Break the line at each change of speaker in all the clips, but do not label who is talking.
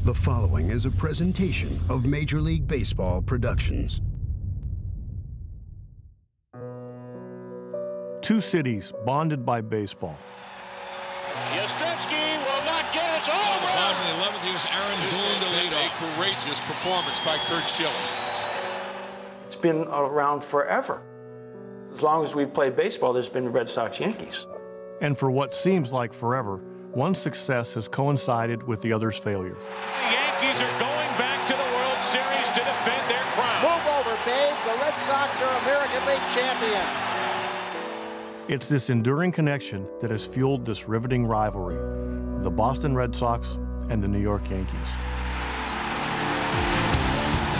The following is a presentation of Major League Baseball Productions.
Two cities bonded by baseball.
Yastrzemski will not get it. It's over.
On the bottom of the 11th, here's Aaron Boone to lead off.
A courageous performance by Curt Schilling.
It's been around forever. As long as we play baseball, there's been Red Sox-Yankees.
And for what seems like forever, one success has coincided with the other's failure.
The Yankees are going back to the World Series to defend their crown.
Move over, babe. The Red Sox are American League champions.
It's this enduring connection that has fueled this riveting rivalry, the Boston Red Sox and the New York Yankees.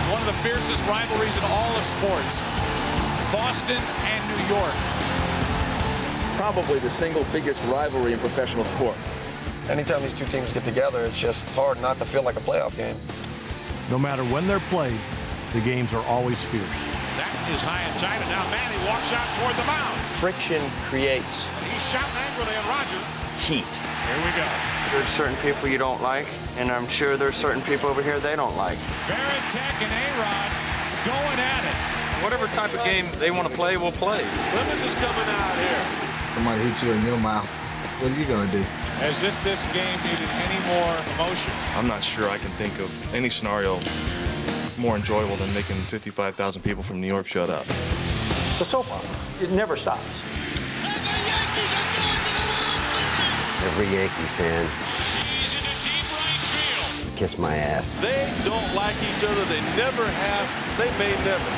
One of the fiercest rivalries in all of sports. Boston and New York.
Probably the single biggest rivalry in professional sports.
Anytime these two teams get together, it's just hard not to feel like a playoff game.
No matter when they're played, the games are always fierce.
That is high and tight, and now Manny walks out toward the mound.
Friction creates
He's shouting angrily at Roger.
heat.
Here we go.
There's certain people you don't like, and I'm sure there's certain people over here they don't like.
Varitek and A-Rod going at it.
Whatever type of game they want to play, we'll play.
Clemens is coming out here.
Somebody hits you in your mouth, what are you going to do?
As if this game needed any more emotion.
I'm not sure I can think of any scenario more enjoyable than making 55,000 people from New York shut up.
It's a soap opera. It never stops.
And the Yankees are going to the World Series.
Every Yankee fan,
He's into deep right field.
kiss my ass.
They don't like each other. They never have. They may never.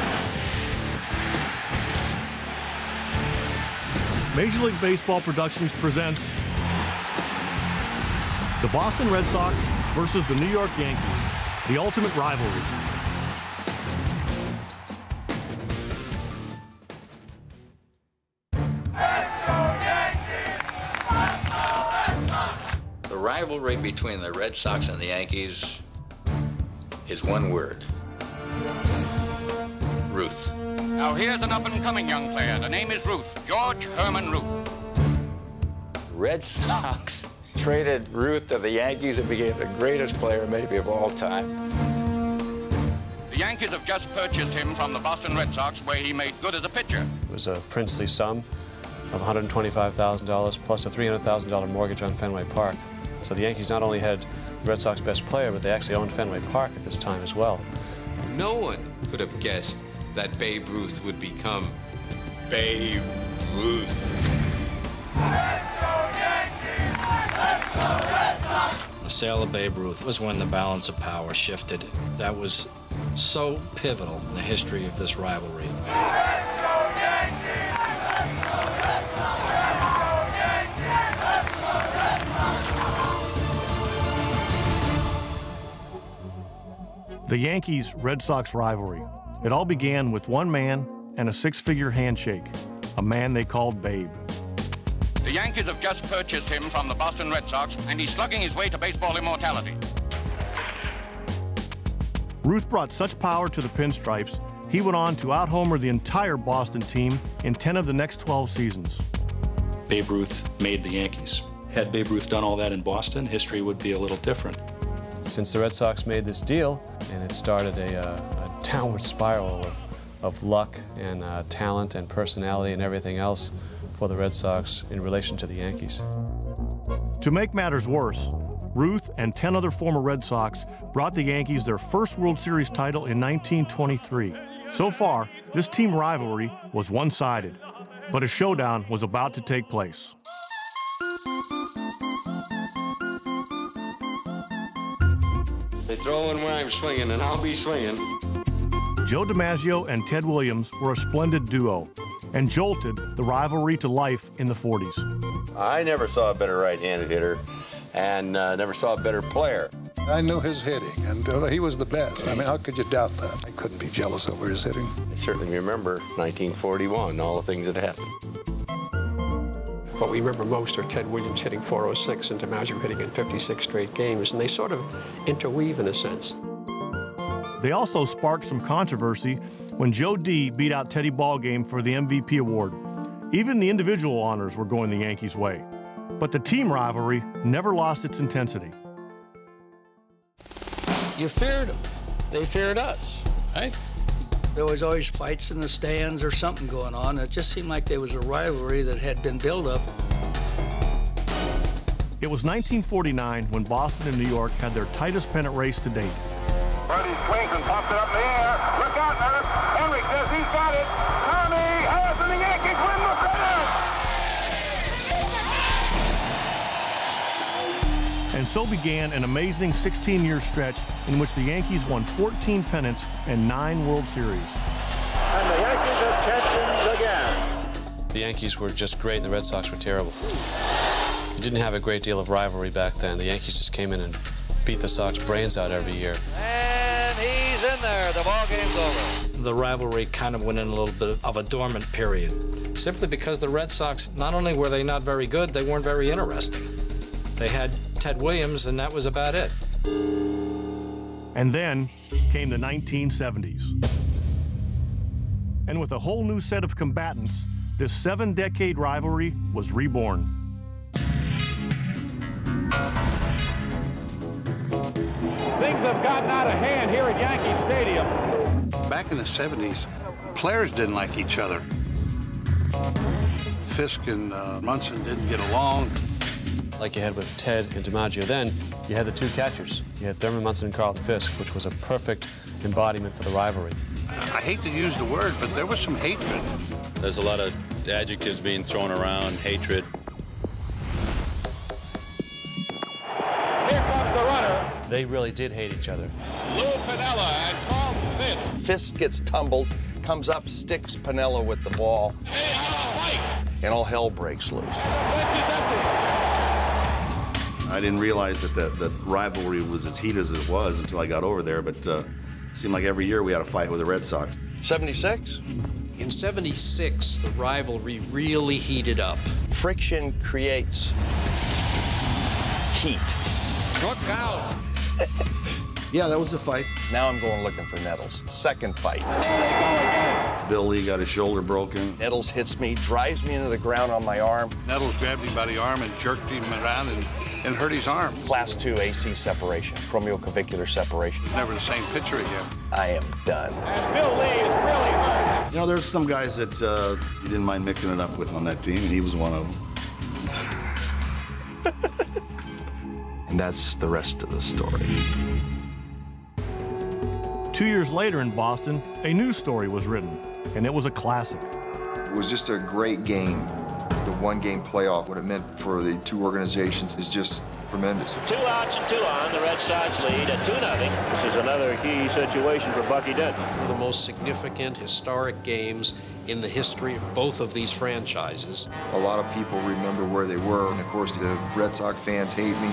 Major League Baseball Productions presents the Boston Red Sox versus the New York Yankees, the ultimate rivalry.
The rivalry between the Red Sox and the Yankees is one word: Ruth.
Now here's an up-and-coming young player. The name is Ruth, George Herman Ruth.
Red Sox traded Ruth to the Yankees and became the greatest player maybe of all time.
The Yankees have just purchased him from the Boston Red Sox, where he made good as a pitcher.
It was a princely sum of $125,000 plus a $300,000 mortgage on Fenway Park. So the Yankees not only had the Red Sox best player, but they actually owned Fenway Park at this time as well.
No one could have guessed that Babe Ruth would become Babe Ruth.
The sale of Babe Ruth was when the balance of power shifted. That was so pivotal in the history of this rivalry.
The Yankees-Red Sox rivalry. It all began with one man and a six-figure handshake, a man they called Babe.
The Yankees have just purchased him from the Boston Red Sox, and he's slugging his way to baseball immortality.
Ruth brought such power to the Pinstripes, he went on to out-homer the entire Boston team in 10 of the next 12 seasons.
Babe Ruth made the Yankees. Had Babe Ruth done all that in Boston, history would be a little different.
Since the Red Sox made this deal, and it started a downward spiral of luck and talent and personality and everything else for the Red Sox in relation to the Yankees.
To make matters worse, Ruth and 10 other former Red Sox brought the Yankees their first World Series title in 1923. So far, this team rivalry was one-sided, but a showdown was about to take place.
They throw in when I'm swinging, and I'll be swinging.
Joe DiMaggio and Ted Williams were a splendid duo and jolted the rivalry to life in the 40s.
I never saw a better right-handed hitter and never saw a better player.
I knew his hitting, and he was the best. I mean, how could you doubt that? I couldn't be jealous over his hitting.
I certainly remember 1941, all the things that happened.
What we remember most are Ted Williams hitting .406 and DiMaggio hitting in 56 straight games, and they sort of interweave in a sense.
They also sparked some controversy when Joe D beat out Teddy Ballgame for the MVP award. Even the individual honors were going the Yankees' way. But the team rivalry never lost its intensity.
You feared them. They feared us, right?
There was always fights in the stands or something going on. It just seemed like there was a rivalry that had been built up.
It was 1949 when Boston and New York had their tightest pennant race to date.
Freddie swings and pops it up in the air. Look out, Dennis. Henry says he's got it. Tommy has, and the Yankees win the pennant.
And so began an amazing 16-year stretch in which the Yankees won 14 pennants and 9 World Series.
And the Yankees have champions again.
The Yankees were just great, and the Red Sox were terrible. You didn't have a great deal of rivalry back then. The Yankees just came in and beat the Sox brains out every year.
And he's in there. The ball game's over.
The rivalry kind of went in a little bit of a dormant period, simply because the Red Sox, not only were they not very good, they weren't very interesting. They had Ted Williams, and that was about it.
And then came the 1970s. And with a whole new set of combatants, this 7-decade rivalry was reborn.
Things have gotten out of hand here at Yankee Stadium.
Back in the 70s, players didn't like each other. Fisk and Munson didn't get along.
Like you had with Ted and DiMaggio then, you had the two catchers. You had Thurman Munson and Carlton Fisk, which was a perfect embodiment for the rivalry.
I hate to use the word, but there was some hatred.
There's a lot of adjectives being thrown around, hatred.
Here comes the runner.
They really did hate each other.
Lou Piniella and Carlton Fisk.
Fisk gets tumbled, comes up, sticks Piniella with the ball, and all hell breaks loose.
I didn't realize that the rivalry was as heated as it was until I got over there, but it seemed like every year we had a fight with the Red Sox.
76?
In 76, the rivalry really heated up.
Friction creates heat.
Look out!
Yeah, that was a fight.
Now I'm going looking for Nettles. Second fight.
Bill Lee got his shoulder broken.
Nettles hits me, drives me into the ground on my arm.
Nettles grabbed him by the arm and jerked him around and hurt his arm.
Class 2 AC separation, acromioclavicular separation.
He's never the same pitcher again.
I am done.
And Bill Lee is really hurt.
You know, there's some guys that you didn't mind mixing it up with on that team, and he was one of them.
And that's the rest of the story.
2 years later in Boston, a new story was written, and it was a classic.
It was just a great game. The one-game playoff, what it meant for the two organizations is just tremendous.
2 outs and 2 on. The Red Sox lead at 2-0. This is another key situation for Bucky Denton.
One of the most significant, historic games in the history of both of these franchises.
A lot of people remember where they were, and of course the Red Sox fans hate me.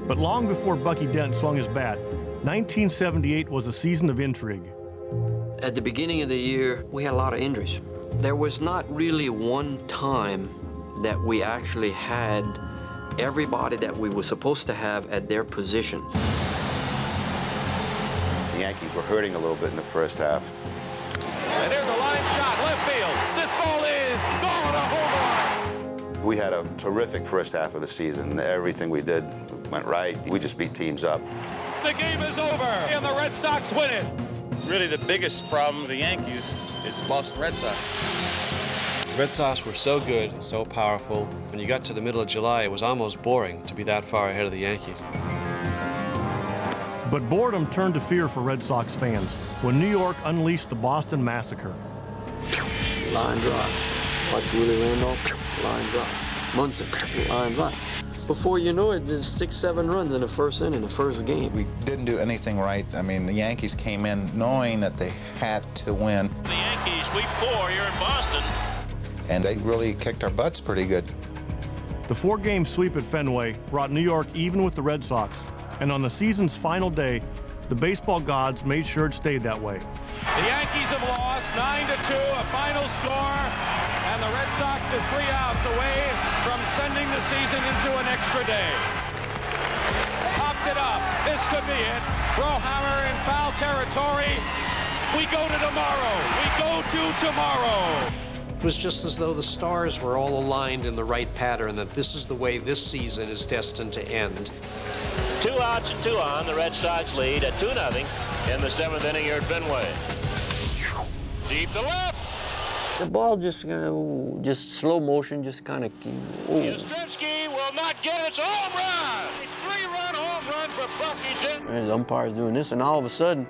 But long before Bucky Dent swung his bat, 1978 was a season of intrigue.
At the beginning of the year, we had a lot of injuries. There was not really one time that we actually had everybody that we were supposed to have at their positions.
The Yankees were hurting a little bit in the first half.
And there's a line shot, left field. This ball is gone, a home run.
We had a terrific first half of the season. Everything we did went right. We just beat teams up.
The game is over, and the Red Sox win it.
Really, the biggest problem with the Yankees is the Boston Red Sox.
The Red Sox were so good and so powerful. When you got to the middle of July, it was almost boring to be that far ahead of the Yankees.
But boredom turned to fear for Red Sox fans when New York unleashed the Boston Massacre.
Line drive. Watch Willie Randolph, line drive. Munson, line drive. Before you know it, there's 6-7 runs in the first inning, the first game.
We didn't do anything right. I mean, the Yankees came in knowing that they had to win.
The Yankees sweep 4 here in Boston.
And they really kicked our butts pretty good.
The 4-game sweep at Fenway brought New York even with the Red Sox. And on the season's final day, the baseball gods made sure it stayed that way.
The Yankees have lost 9-2, a final score, and the Red Sox are 3 outs away from sending the season into an extra day. Pops it up. This could be it. Brohammer in foul territory. We go to tomorrow. We go to tomorrow.
was just as though the stars were all aligned in the right pattern, that this is the way this season is destined to end.
2 outs and 2 on. The Red Sox lead at 2-0 in the 7th inning here at Fenway. Deep to left.
The ball just slow motion, just kind of.
Yastrzemski will not get it. It's a home run. A 3-run home run for Bucky Dent.
And the umpire's doing this, and all of a sudden,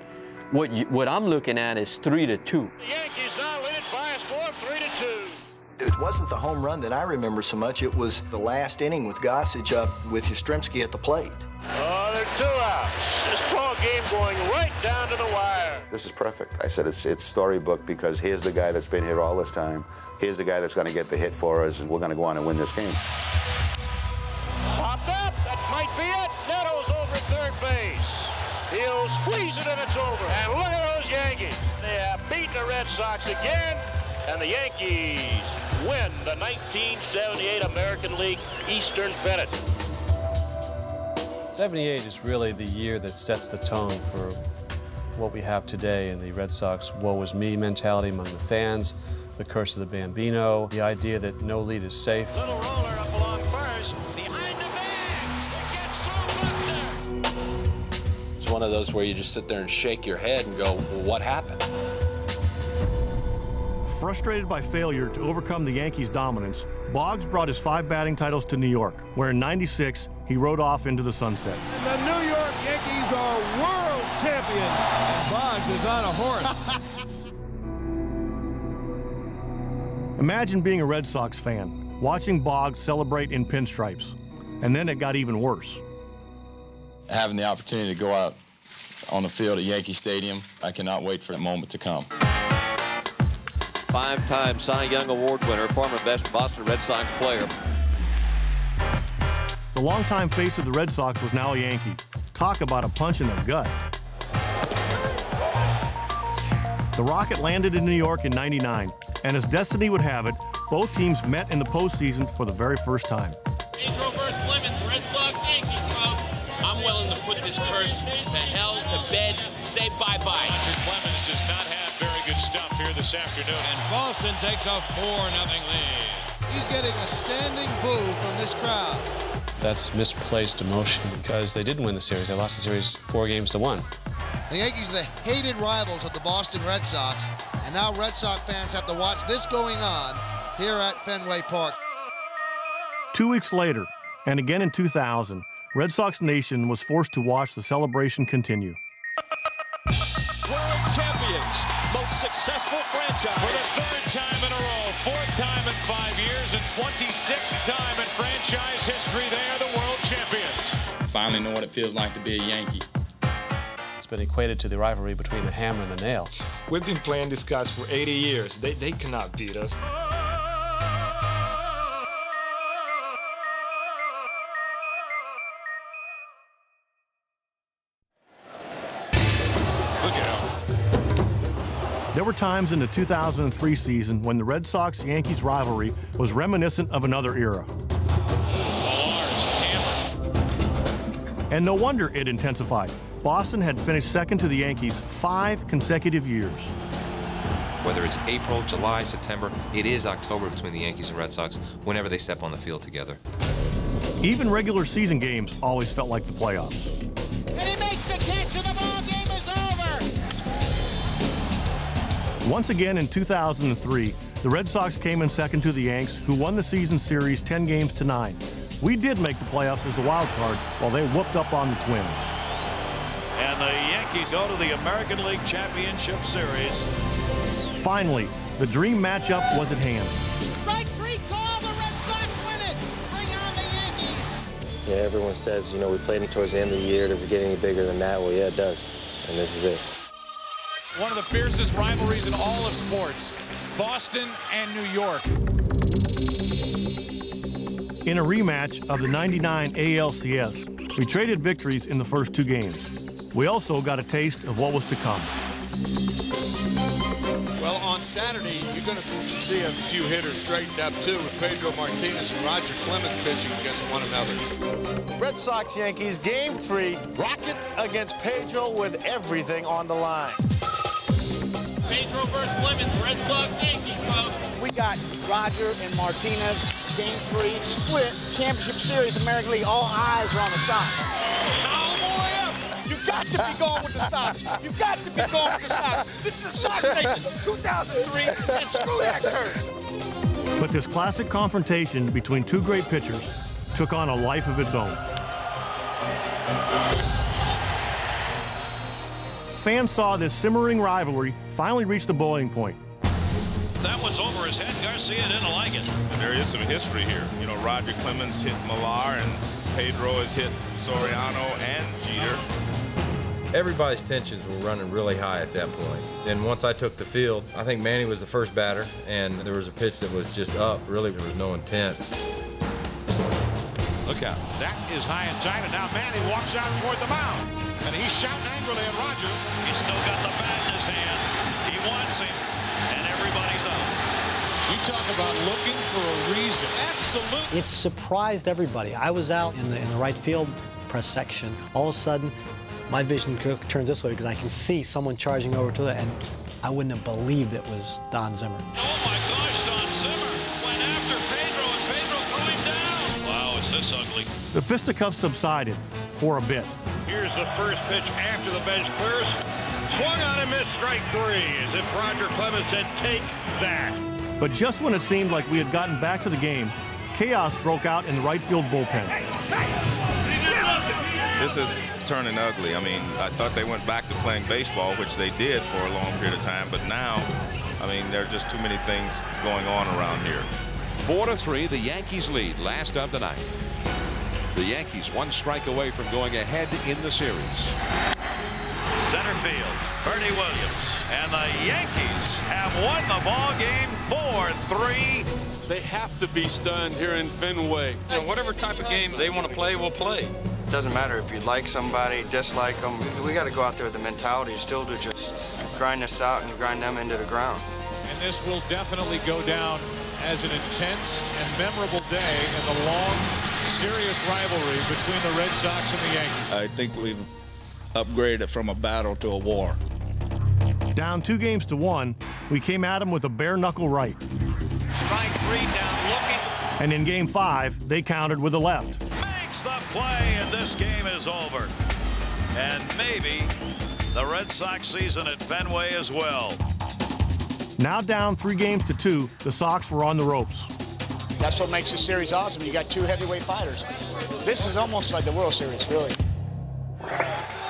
what I'm looking at is 3-2.
The Yankees now lead it by a score of 3-2.
It wasn't the home run that I remember so much. It was the last inning with Gossage up with Yastrzemski at the plate.
Oh, there are 2 outs. This ball game going right down to the wire.
This is perfect. I said it's storybook because here's the guy that's been here all this time. Here's the guy that's going to get the hit for us, and we're going to go on and win this game.
Popped up. That might be it. Neto's over at third base. He'll squeeze it and it's over. And look at those Yankees. They have beaten the Red Sox again, and the Yankees win the 1978 American League Eastern Pennant.
78 is really the year that sets the tone for what we have today in the Red Sox woe is me mentality among the fans, the curse of the Bambino, the idea that no lead is safe.
Little roller up along first, behind the bag, it gets through Buckner.
It's one of those where you just sit there and shake your head and go, well, what happened?
Frustrated by failure to overcome the Yankees' dominance, Boggs brought his 5 batting titles to New York, where in '96 he rode off into the sunset.
And the New York Yankees are world champions. And Boggs is on a horse.
Imagine being a Red Sox fan, watching Boggs celebrate in pinstripes. And then it got even worse.
Having the opportunity to go out on the field at Yankee Stadium, I cannot wait for that moment to come.
5-time Cy Young Award winner, former best Boston Red Sox player.
The longtime face of the Red Sox was now a Yankee. Talk about a punch in the gut. The Rocket landed in New York in '99, and as destiny would have it, both teams met in the postseason for the very first time.
Pedro versus Clemens, Red Sox-Yankees crowd. I'm willing to put this curse to hell, to bed, say bye-bye.
Roger Clemens does not have very good stuff here this afternoon. And Boston takes a 4-0 lead.
He's getting a standing boo from this crowd.
That's misplaced emotion because they didn't win the series. They lost the series 4-1.
The Yankees are the hated rivals of the Boston Red Sox, and now Red Sox fans have to watch this going on here at Fenway Park.
2 weeks later, and again in 2000, Red Sox Nation was forced to watch the celebration continue.
World champions, most successful franchise. For the 3rd time in a row, 4th time in 5 years, and 26th time in franchise history, they are the world champions.
Finally know what it feels like to be a Yankee.
It's been equated to the rivalry between the hammer and the nail.
We've been playing these guys for 80 years. They cannot beat us.
There were times in the 2003 season when the Red Sox-Yankees rivalry was reminiscent of another era. And no wonder it intensified. Boston had finished second to the Yankees 5 consecutive years.
Whether it's April, July, September, it is October between the Yankees and Red Sox whenever they step on the field together.
Even regular season games always felt like the playoffs.
And he makes the catch, and the ball game is over.
Once again in 2003, the Red Sox came in second to the Yanks, who won the season series 10-9. We did make the playoffs as the wild card while they whooped up on the Twins.
And the Yankees go to the American League Championship Series.
Finally, the dream matchup was at hand.
Strike 3 call, the Red Sox win it. Bring on the Yankees.
Yeah, everyone says, you know, we played them towards the end of the year. Does it get any bigger than that? Well, yeah, it does. And this is it.
One of the fiercest rivalries in all of sports, Boston and New York.
In a rematch of the '99 ALCS, we traded victories in the first 2 games. We also got a taste of what was to come.
Well, on Saturday, you're going to see a few hitters straightened up, too, with Pedro Martinez and Roger Clemens pitching against one another.
Red Sox-Yankees, Game 3, Rocket against Pedro with everything on the line.
Pedro versus Clemens, Red Sox-Yankees. folks.
We got Roger and Martinez, Game 3, split championship series, American League. All eyes are on the Sox. You got to be going with the Sox. You got to be going with the Sox. This is the Sox Nation 2003, and screw that curse.
But this classic confrontation between two great pitchers took on a life of its own. Fans saw this simmering rivalry finally reach the boiling point.
That one's over his head. Garcia didn't like it.
There is some history here. You know, Roger Clemens hit Millar, and Pedro has hit Soriano and Jeter.
Everybody's tensions were running really high at that point. And once I took the field, I think Manny was the first batter, and there was a pitch that was just up. Really, there was no intent.
Look out. That is high and tight, and now Manny walks out toward the mound. And he's shouting angrily at Roger.
He's still got the bat in his hand. He wants him, and everybody's out.
You talk about looking for a reason.
Absolutely.
It surprised everybody. I was out in the right field press section. All of a sudden, my vision turns this way because I can see someone charging over to it, and I wouldn't have believed it was Don Zimmer.
Oh my gosh, Don Zimmer went after Pedro, and Pedro threw him down. Wow, is this ugly.
The fisticuffs subsided for a bit.
Here's the first pitch after the bench clears. Swung on and missed, strike 3, as if Roger Clemens said, take that.
But just when it seemed like we had gotten back to the game, chaos broke out in the right field bullpen.
This is turning ugly. I mean, I thought they went back to playing baseball, which they did for a long period of time, but now, I mean, there are just too many things going on around here.
4-3, the Yankees lead, last of the night. The Yankees one strike away from going ahead in the series.
Center field, Bernie Williams. And the Yankees have won the ball game 4-3.
They have to be stunned here in Fenway.
You know, whatever type of game they want to play, we'll play.
It doesn't matter if you like somebody, dislike them. We got to go out there with the mentality still to just grind this out and grind them into the ground.
And this will definitely go down as an intense and memorable day in the long, serious rivalry between the Red Sox and the Yankees.
I think we've upgraded from a battle to a war.
Down 2-1, we came at them with a bare-knuckle right.
Strike 3 down, looking.
And in Game 5, they countered with a left.
Makes the play, and this game is over. And maybe the Red Sox season at Fenway as well.
Now down 3-2, the Sox were on the ropes.
That's what makes this series awesome. You got two heavyweight fighters. This is almost like the World Series, really.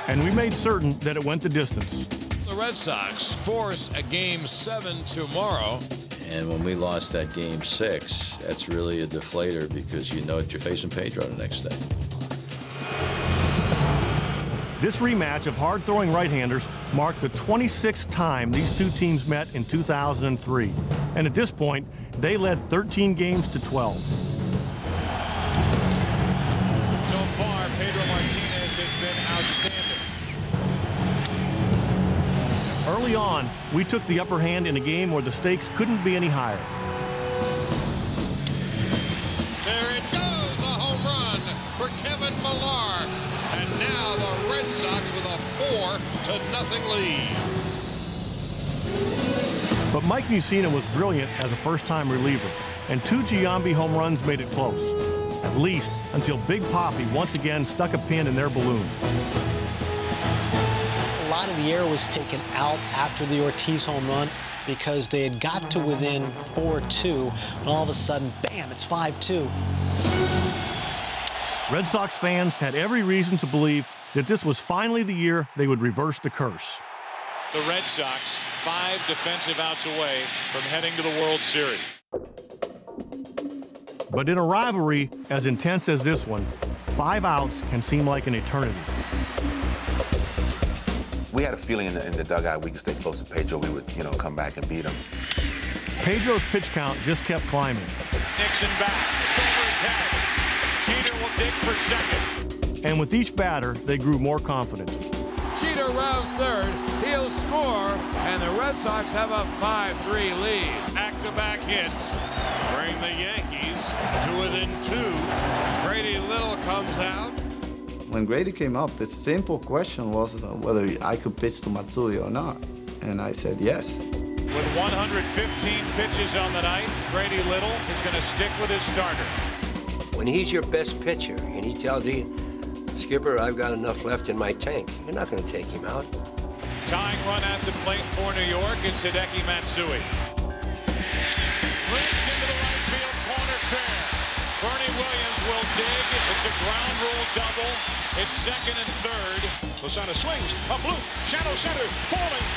And we made certain that it went the distance.
The Red Sox force a Game 7 tomorrow.
And when we lost that Game 6, that's really a deflator because you know you're facing Pedro the next day.
This rematch of hard-throwing right-handers marked the 26th time these two teams met in 2003. And at this point, they led 13-12.
So far, Pedro Martinez has been outstanding.
Early on, we took the upper hand in a game where the stakes couldn't be any higher.
There it goes, a home run for Kevin Millar. And now the Red Sox with a 4-0 lead.
But Mike Mussina was brilliant as a first-time reliever, and 2 Giambi home runs made it close, at least until Big Papi once again stuck a pin in their balloon.
A lot of the air was taken out after the Ortiz home run because they had got to within 4-2, and all of a sudden, bam, it's 5-2.
Red Sox fans had every reason to believe that this was finally the year they would reverse the curse.
The Red Sox 5 defensive outs away from heading to the World Series.
But in a rivalry as intense as this one, 5 outs can seem like an eternity.
We had a feeling in the dugout we could stay close to Pedro. We would, come back and beat him.
Pedro's pitch count just kept climbing.
Nixon back. It's over his head. Jeter will dig for second.
And with each batter, they grew more confident.
Jeter rounds third. He'll score, and the Red Sox have a 5-3 lead. Back-to-back hits bring the Yankees to within 2. Grady Little comes out.
When Grady came up, the simple question was whether I could pitch to Matsui or not. And I said yes.
With 115 pitches on the night, Grady Little is going to stick with his starter.
When he's your best pitcher and he tells you, Skipper, I've got enough left in my tank, you're not going to take him out.
Tying run at the plate for New York, it's Hideki Matsui. Ripped into the right field corner fair. Bernie Williams will dig. It's a ground rule double. It's second and third.
Lozano swings, a blue, shadow center, falling,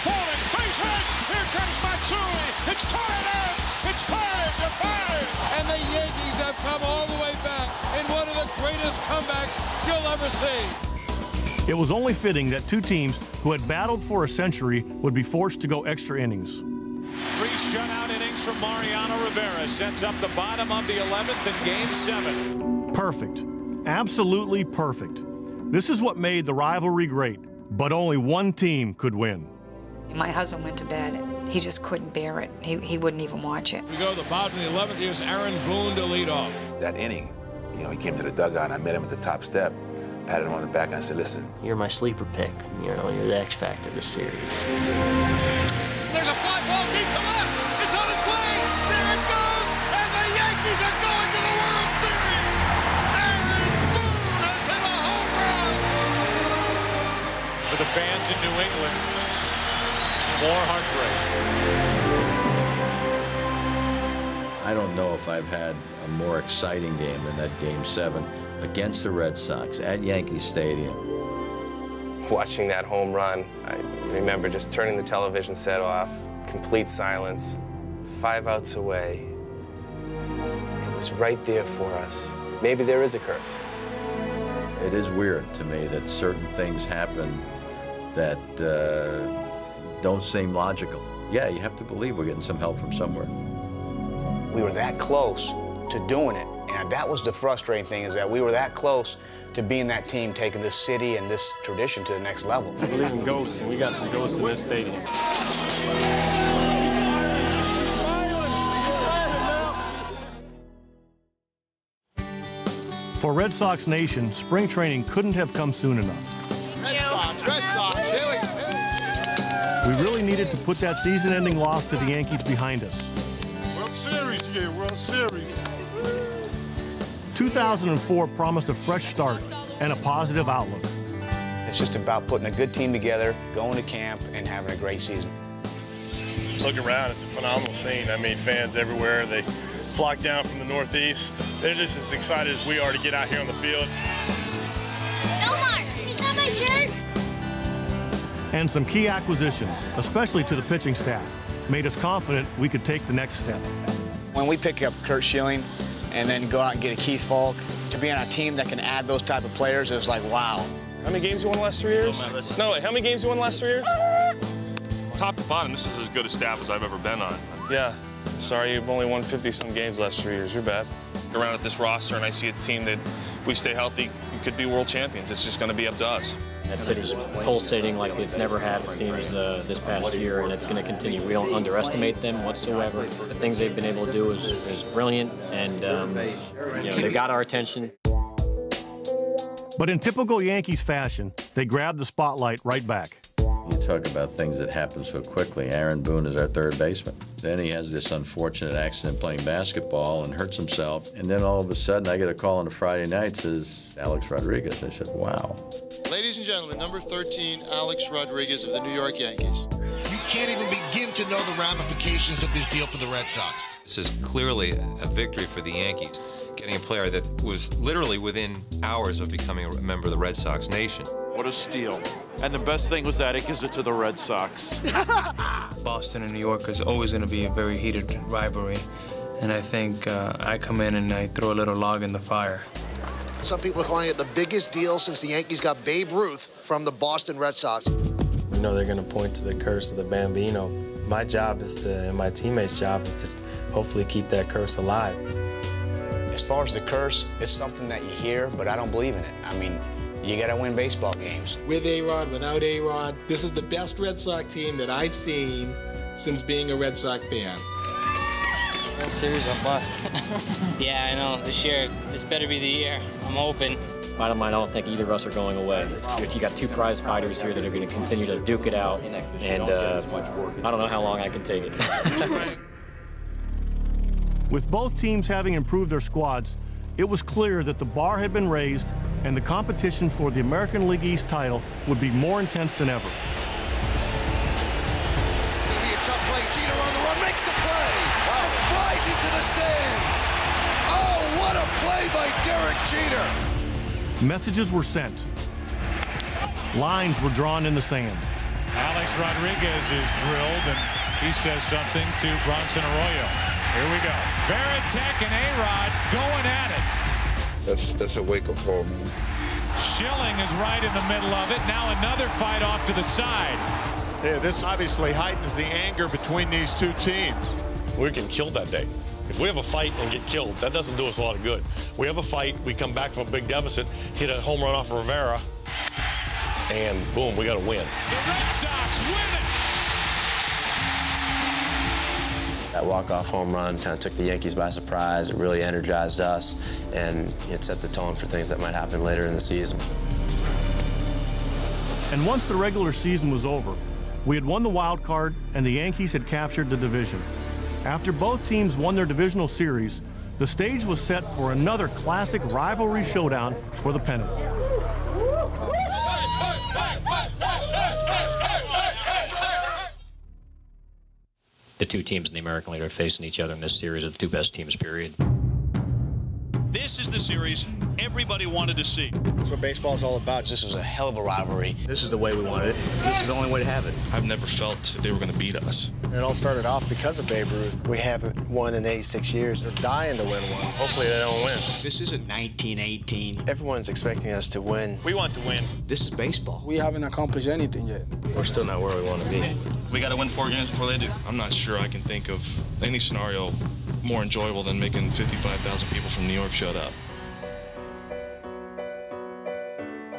base hit. Here comes Matsui. It's tied up. It's 5-5.
And the Yankees have come all the way back in one of the greatest comebacks you'll ever see.
It was only fitting that two teams who had battled for a century would be forced to go extra innings.
3 shutout innings from Mariano Rivera sets up the bottom of the 11th in Game 7.
Perfect. Absolutely perfect. This is what made the rivalry great, but only one team could win.
My husband went to bed. He just couldn't bear it. He wouldn't even watch it.
We go to the bottom of the 11th. Here's Aaron Boone to lead off.
That inning, you know, he came to the dugout and I met him at the top step, patted him on the back and I said, listen.
You're my sleeper pick. You know, you're the X factor of this series.
There's a fly ball deep to left. It's on its way. There it goes. And the Yankees are going to the World Series. Aaron Boone has hit a home run.
For the fans in New England, more heartbreak.
I don't know if I've had a more exciting game than that Game 7 against the Red Sox at Yankee Stadium.
Watching that home run, I remember just turning the television set off, complete silence, 5 outs away. It was right there for us. Maybe there is a curse.
It is weird to me that certain things happen that don't seem logical. Yeah, you have to believe we're getting some help from somewhere.
We were that close to doing it, and that was the frustrating thing, is that we were that close to being that team taking this city and this tradition to the next level.
I believe in ghosts, and we got some ghosts in this stadium.
For Red Sox Nation, spring training couldn't have come soon enough.
Red Sox, here we go.
We really needed to put that season-ending loss to the Yankees behind us.
World Series here, World Series.
2004 promised a fresh start and a positive outlook.
It's just about putting a good team together, going to camp, and having a great season.
Look around, it's a phenomenal scene. I mean, fans everywhere, they flock down from the Northeast. They're just as excited as we are to get out here on the field.
Omar, is that my shirt?
And some key acquisitions, especially to the pitching staff, made us confident we could take the next step.
When we pick up Kurt Schilling and then go out and get a Keith Falk, to be on a team that can add those type of players, it was like, wow.
How many games you won the last 3 years? No, wait, how many games you won the last 3 years?
Top to bottom, this is as good a staff as I've ever been on.
Yeah. Sorry, you've only won 50-some games the last 3 years. You're bad.
Around at this roster, and I see a team that, if we stay healthy, we could be world champions. It's just going to be up to us.
That city's pulsating like it's never had, it seems, this past year, and it's going to continue. We don't underestimate them whatsoever. The things they've been able to do is brilliant, and you know, they got our attention.
But in typical Yankees fashion, they grabbed the spotlight right back.
You talk about things that happen so quickly. Aaron Boone is our third baseman. Then he has this unfortunate accident playing basketball and hurts himself. And then all of a sudden, I get a call on a Friday night, says Alex Rodriguez. I said, wow.
Ladies and gentlemen, number 13, Alex Rodriguez of the New York Yankees.
You can't even begin to know the ramifications of this deal for the Red Sox.
This is clearly a victory for the Yankees, getting a player that was literally within hours of becoming a member of the Red Sox Nation.
What a steal. And the best thing was that it gives it to the Red Sox.
Boston and New York is always going to be a very heated rivalry. And I think I come in and I throw a little log in the fire.
Some people are calling it the biggest deal since the Yankees got Babe Ruth from the Boston Red Sox.
You know they're going to point to the curse of the Bambino. My job is to, and my teammates' job is to hopefully keep that curse alive.
As far as the curse, it's something that you hear, but I don't believe in it. I mean, you got to win baseball games.
With A-Rod, without A-Rod, this is the best Red Sox team that I've seen since being a Red Sox fan.
World Series or bust. Yeah, I know. This year, this better be the year. I'm hoping.
bottom line, I don't think either of us are going away. You got two prize fighters here that are going to continue to duke it out, and I don't know how long I can take it.
With both teams having improved their squads, it was clear that the bar had been raised and the competition for the American League East title would be more intense than ever.
It'll be a tough play. Jeter on the run, makes the play, and flies into the stands. Oh, what a play by Derek Jeter.
Messages were sent. Lines were drawn in the sand.
Alex Rodriguez is drilled, and he says something to Bronson Arroyo. Here we go. Veritek and A-Rod going at it.
That's a wake-up call, man.
Schilling is right in the middle of it. Now another fight off to the side.
Yeah, this obviously heightens the anger between these two teams.
We can kill that day. If we have a fight and get killed, that doesn't do us a lot of good. We have a fight, we come back from a big deficit, hit a home run off of Rivera, and boom, we got to win.
The Red Sox win it.
That walk-off home run kind of took the Yankees by surprise. It really energized us, and it set the tone for things that might happen later in the season.
And once the regular season was over, we had won the wild card and the Yankees had captured the division. After both teams won their divisional series, the stage was set for another classic rivalry showdown for the pennant.
The two teams in the American League are facing each other in this series are the two best teams, period.
This is the series everybody wanted to see.
That's what baseball is all about. This was a hell of a rivalry.
This is the way we wanted it. This is the only way to have it.
I've never felt they were going to beat us.
It all started off because of Babe Ruth.
We haven't won in 86 years.
They're dying to win one.
Hopefully they don't win.
This isn't 1918. Everyone's expecting us to win.
We want to win.
This is baseball.
We haven't accomplished anything yet.
We're still not where we want to be.
We got to win 4 games before they do. I'm not sure I can think of any scenario more enjoyable than making 55,000 people from New York shut up.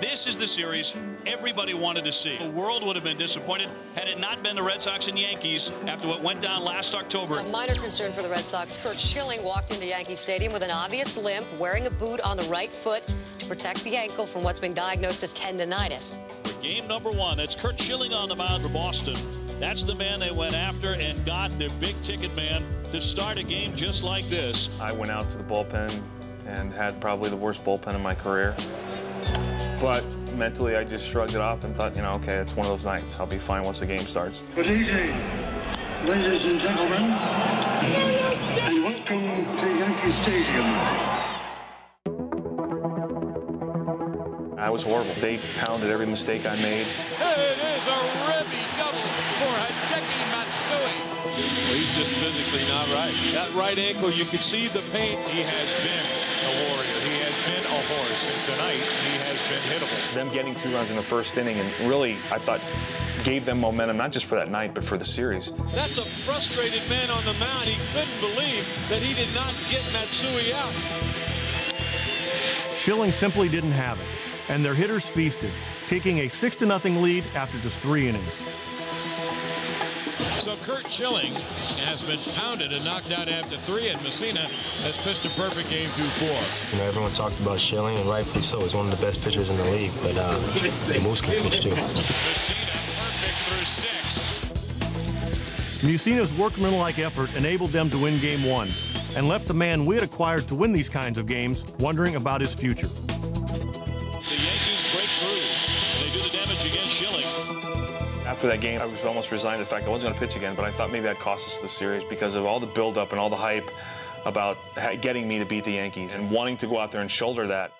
This is the series everybody wanted to see. The world would have been disappointed had it not been the Red Sox and Yankees after what went down last October.
A minor concern for the Red Sox. Curt Schilling walked into Yankee Stadium with an obvious limp, wearing a boot on the right foot to protect the ankle from what's been diagnosed as tendonitis.
For game number 1, that's Curt Schilling on the mound for Boston. That's the man they went after and got, their big-ticket man, to start a game just like this.
I went out to the bullpen and had probably the worst bullpen in my career. But mentally, I just shrugged it off and thought, you know, okay, it's one of those nights. I'll be fine once the game starts.
Good evening, ladies and gentlemen, and welcome to Yankee Stadium.
I was horrible. They pounded every mistake I made.
It is a ribby double for Hideki Matsui.
Well, he's just physically not right. That right ankle, you can see the pain. He has been a warrior. He has been a horse, and tonight he has been hittable.
Them getting 2 runs in the first inning, and really, I thought, gave them momentum, not just for that night, but for the series.
That's a frustrated man on the mound. He couldn't believe that he did not get Matsui out.
Schilling simply didn't have it, and their hitters feasted, taking a 6-0 lead after just 3 innings.
So Curt Schilling has been pounded and knocked out after 3, and Messina has pitched a perfect game through 4.
You know, everyone talked about Schilling, and rightfully so. He's one of the best pitchers in the league, but Moose can pitch too.
Messina perfect through 6.
Messina's workmanlike effort enabled them to win Game 1 and left the man we had acquired to win these kinds of games wondering about his future.
The Yankees break through. They do the damage against Schilling.
After that game, I was almost resigned to the fact I wasn't going to pitch again, but I thought maybe I'd cost us the series because of all the buildup and all the hype about getting me to beat the Yankees and wanting to go out there and shoulder that.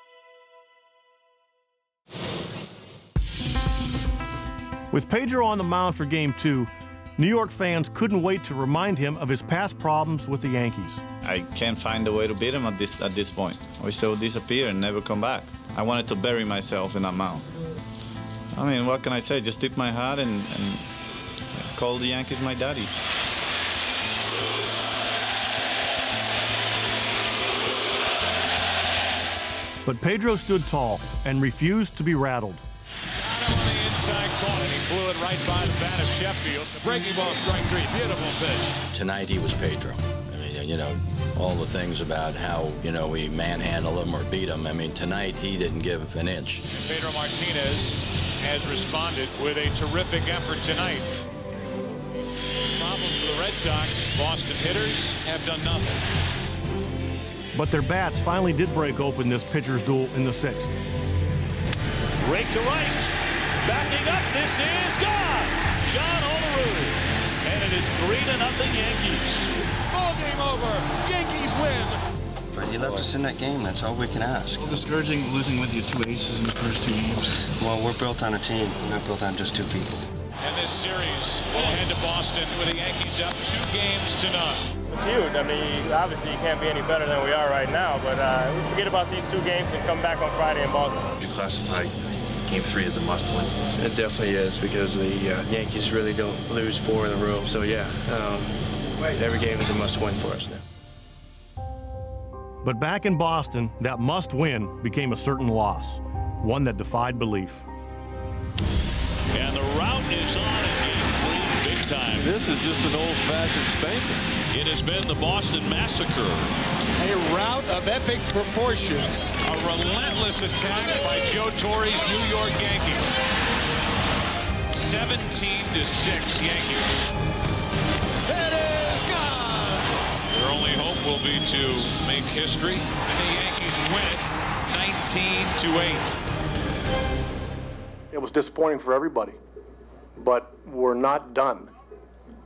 With Pedro on the mound for Game 2, New York fans couldn't wait to remind him of his past problems with the Yankees.
I can't find a way to beat him at this point. I wish they would disappear and never come back. I wanted to bury myself in that mound. I mean, what can I say? Just tip my hat and call the Yankees my daddies.
But Pedro stood tall and refused to be rattled.
Got him on the inside corner. He blew it right by the bat of Sheffield. The breaking ball, strike 3. Beautiful pitch.
Tonight he was Pedro. I mean, You know, all the things about how, you know, we manhandle them or beat them. I mean, tonight he didn't give an inch.
Pedro Martinez has responded with a terrific effort tonight. Problem for the Red Sox. Boston hitters have done nothing.
But their bats finally did break open this pitcher's duel in the 6th.
Rake to right. Backing up. This is gone. John Olerud. And it is 3-0 Yankees.
Ball game over. Yankees win.
But you left us in that game. That's all we can ask.
Discouraging losing with your 2 aces in the first 2 games.
Well, we're built on a team. We're not built on just 2 people.
And this series will head to Boston with the Yankees up 2 games to none.
It's huge. I mean, obviously you can't be any better than we are right now, but we forget about these 2 games and come back on Friday in Boston.
You classify Game 3 as a must-win?
It definitely is, because the Yankees really don't lose 4 in a row. So yeah, every game is a must-win for us now.
But back in Boston, that must-win became a certain loss, one that defied belief.
And the rout is on in Game 3 big time.
This is just an old-fashioned spanking.
It has been the Boston Massacre.
A rout of epic proportions.
A relentless attack by Joe Torre's New York Yankees. 17-6 Yankees.
It is gone.
Their only hope will be to make history, and the Yankees win 19-8.
It was disappointing for everybody, but we're not done.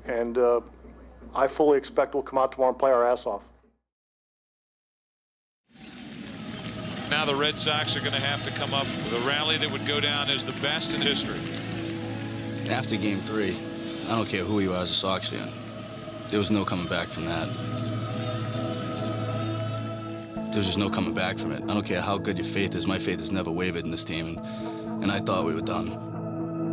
And I fully expect we'll come out tomorrow and play our ass off.
Now the Red Sox are going to have to come up with a rally that would go down as the best in history.
After Game 3, I don't care who you are as a Sox fan, there was no coming back from that. There was just no coming back from it. I don't care how good your faith is. My faith has never wavered in this team, and I thought we were done.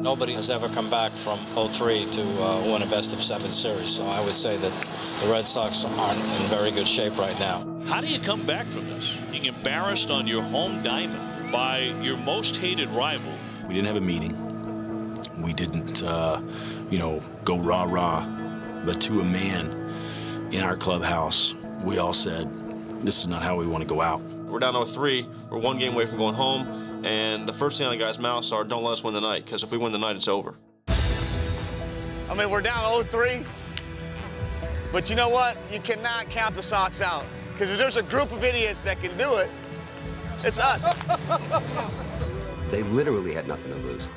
Nobody has ever come back from 0-3 to win a best-of-7 series, so I would say that the Red Sox aren't in very good shape right now.
How do you come back from this? Being embarrassed on your home diamond by your most hated rival.
We didn't have a meeting. We didn't, you know, go rah-rah. But to a man in our clubhouse, we all said, this is not how we want to go out.
We're down 0-3. We're 1 game away from going home. And the first thing on the guys' mouths are, don't let us win the night, because if we win the night, it's over.
I mean, we're down 0-3. But you know what? You cannot count the Sox out. Because if there's a group of idiots that can do it, it's us.
They literally had nothing to lose.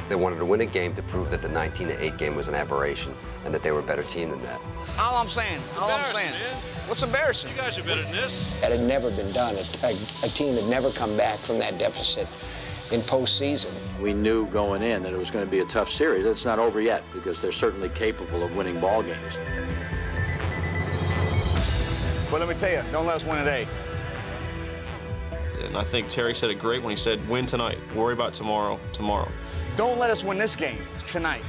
They wanted to win a game to prove that the 19-8 game was an aberration and that they were a better team than that.
All I'm saying,
Man.
What's embarrassing?
You guys are better than this.
That had never been done. A team had never come back from that deficit in postseason.
We knew going in that it was going to be a tough series. It's not over yet, because they're certainly capable of winning ball games.
But let me tell you, don't let us win today.
And I think Terry said it great when he said, win tonight, worry about tomorrow.
Don't let us win this game tonight.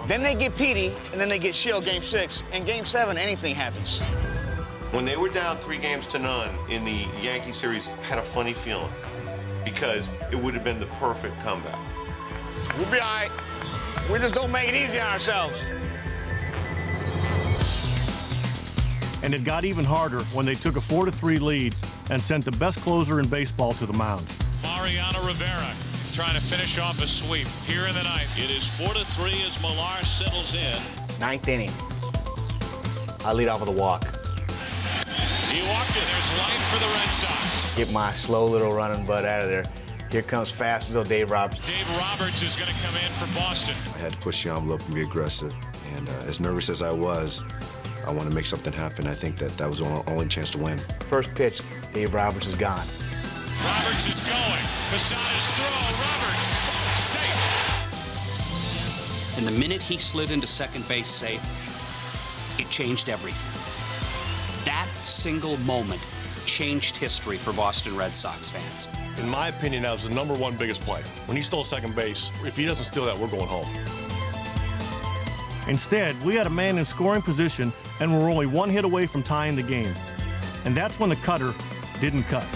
Then they get Petey, and then they get Shield Game 6. And Game 7, anything happens.
When they were down 3-0 in the Yankee series, had a funny feeling, because it would have been the perfect comeback.
We'll be all right. We just don't make it easy on ourselves.
And it got even harder when they took a 4-3 lead and sent the best closer in baseball to the mound.
Mariano Rivera trying to finish off a sweep here in the ninth.
It is 4-3 as Millar settles in.
9th inning. I lead off with a walk.
He walked it. There's life for the Red Sox.
Get my slow little running butt out of there. Here comes fast little Dave Roberts.
Dave Roberts is going to come in for Boston.
I had to push the envelope and be aggressive. And as nervous as I was, I want to make something happen. I think that was our only chance to win.
First pitch, Dave Roberts is gone.
Roberts is going. Posada's throw. Roberts safe.
And the minute he slid into second base safe, it changed everything. That single moment changed history for Boston Red Sox fans.
In my opinion, that was the #1 biggest play. When he stole second base, if he doesn't steal that, we're going home.
Instead, we had a man in scoring position and were only 1 hit away from tying the game. And that's when the cutter didn't cut.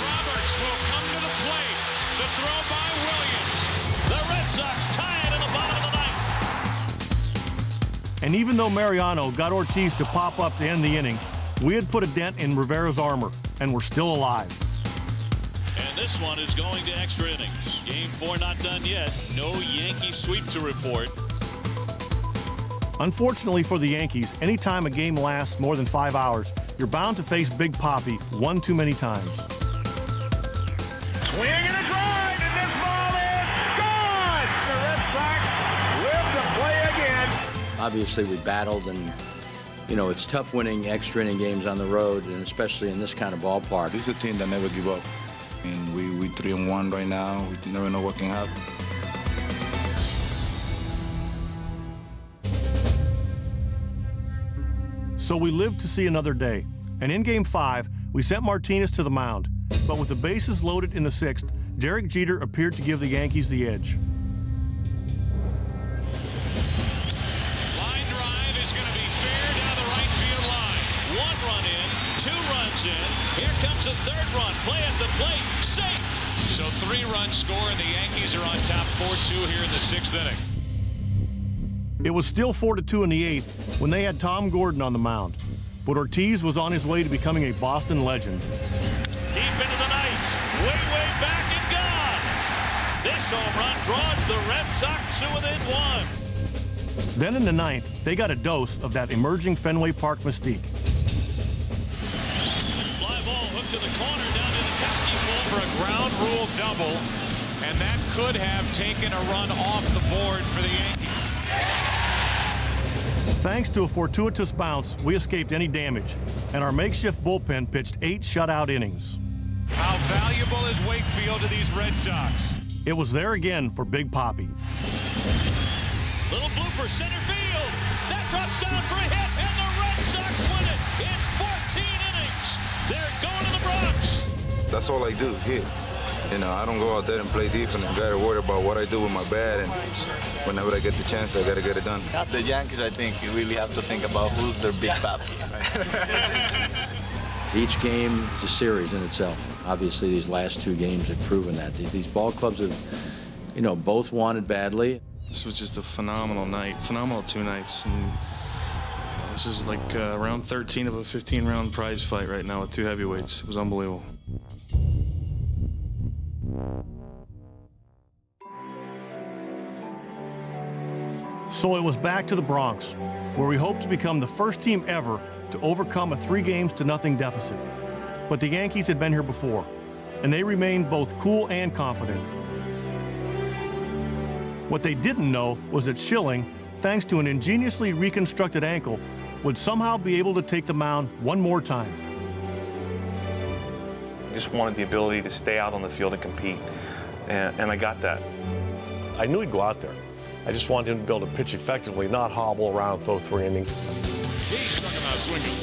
Roberts will come to the plate. The throw by Williams.
The Red Sox tie it in the bottom of the ninth.
And even though Mariano got Ortiz to pop up to end the inning, we had put a dent in Rivera's armor, and we're still alive.
And this one is going to extra innings. Game 4 not done yet. No Yankee sweep to report.
Unfortunately for the Yankees, anytime a game lasts more than 5 hours, you're bound to face Big Papi one too many times.
Swing and a drive, and this ball is gone! The Red Sox live to play again.
Obviously, we battled, and you know, it's tough winning extra inning games on the road, and especially in this kind of ballpark.
This is a team that never give up. And we 3-1 right now. We never know what can happen.
So we lived to see another day. And in Game 5, we sent Martinez to the mound. But with the bases loaded in the 6th, Derek Jeter appeared to give the Yankees the edge.
Line drive is going to be fair down the right field line. 1 run in, 2 runs in. Here comes the 3rd run. Play at the plate. Safe.
So 3-run score, and the Yankees are on top 4-2 here in the 6th inning.
It was still 4-2 in the 8th when they had Tom Gordon on the mound. But Ortiz was on his way to becoming a Boston legend.
Deep into the night. Way back and gone. This home run draws the Red Sox to within 1.
Then in the 9th, they got a dose of that emerging Fenway Park mystique.
Fly ball hooked to the corner down to the pesky ball
for a ground rule double, and that could have taken a run off the board for the Yankees.
Thanks to a fortuitous bounce, we escaped any damage, and our makeshift bullpen pitched 8 shutout innings.
How valuable is Wakefield to these Red Sox?
It was there again for Big Papi.
Little blooper, center field. That drops down for a hit, and the Red Sox win it in 14 innings. They're going to the Bronx.
That's all I do, hit. You know, I don't go out there and play defense and gotta worry about what I do with my bat, and whenever I get the chance, I gotta get it done.
The Yankees, I think, you really have to think about who's their Big Papi.
Each game is a series in itself. Obviously, these last 2 games have proven that. These ball clubs have, you know, both wanted badly.
This was just a phenomenal night, phenomenal 2 nights. And this is like round 13 of a 15-round prize fight right now with 2 heavyweights. It was unbelievable.
So it was back to the Bronx, where we hoped to become the first team ever to overcome a 3-0 deficit. But the Yankees had been here before, and they remained both cool and confident. What they didn't know was that Schilling, thanks to an ingeniously reconstructed ankle, would somehow be able to take the mound one more time.
I just wanted the ability to stay out on the field and compete, and I got that.
I knew he'd go out there. I just wanted him to be able to pitch effectively, not hobble around, throw 3 innings.
She struck him out swinging.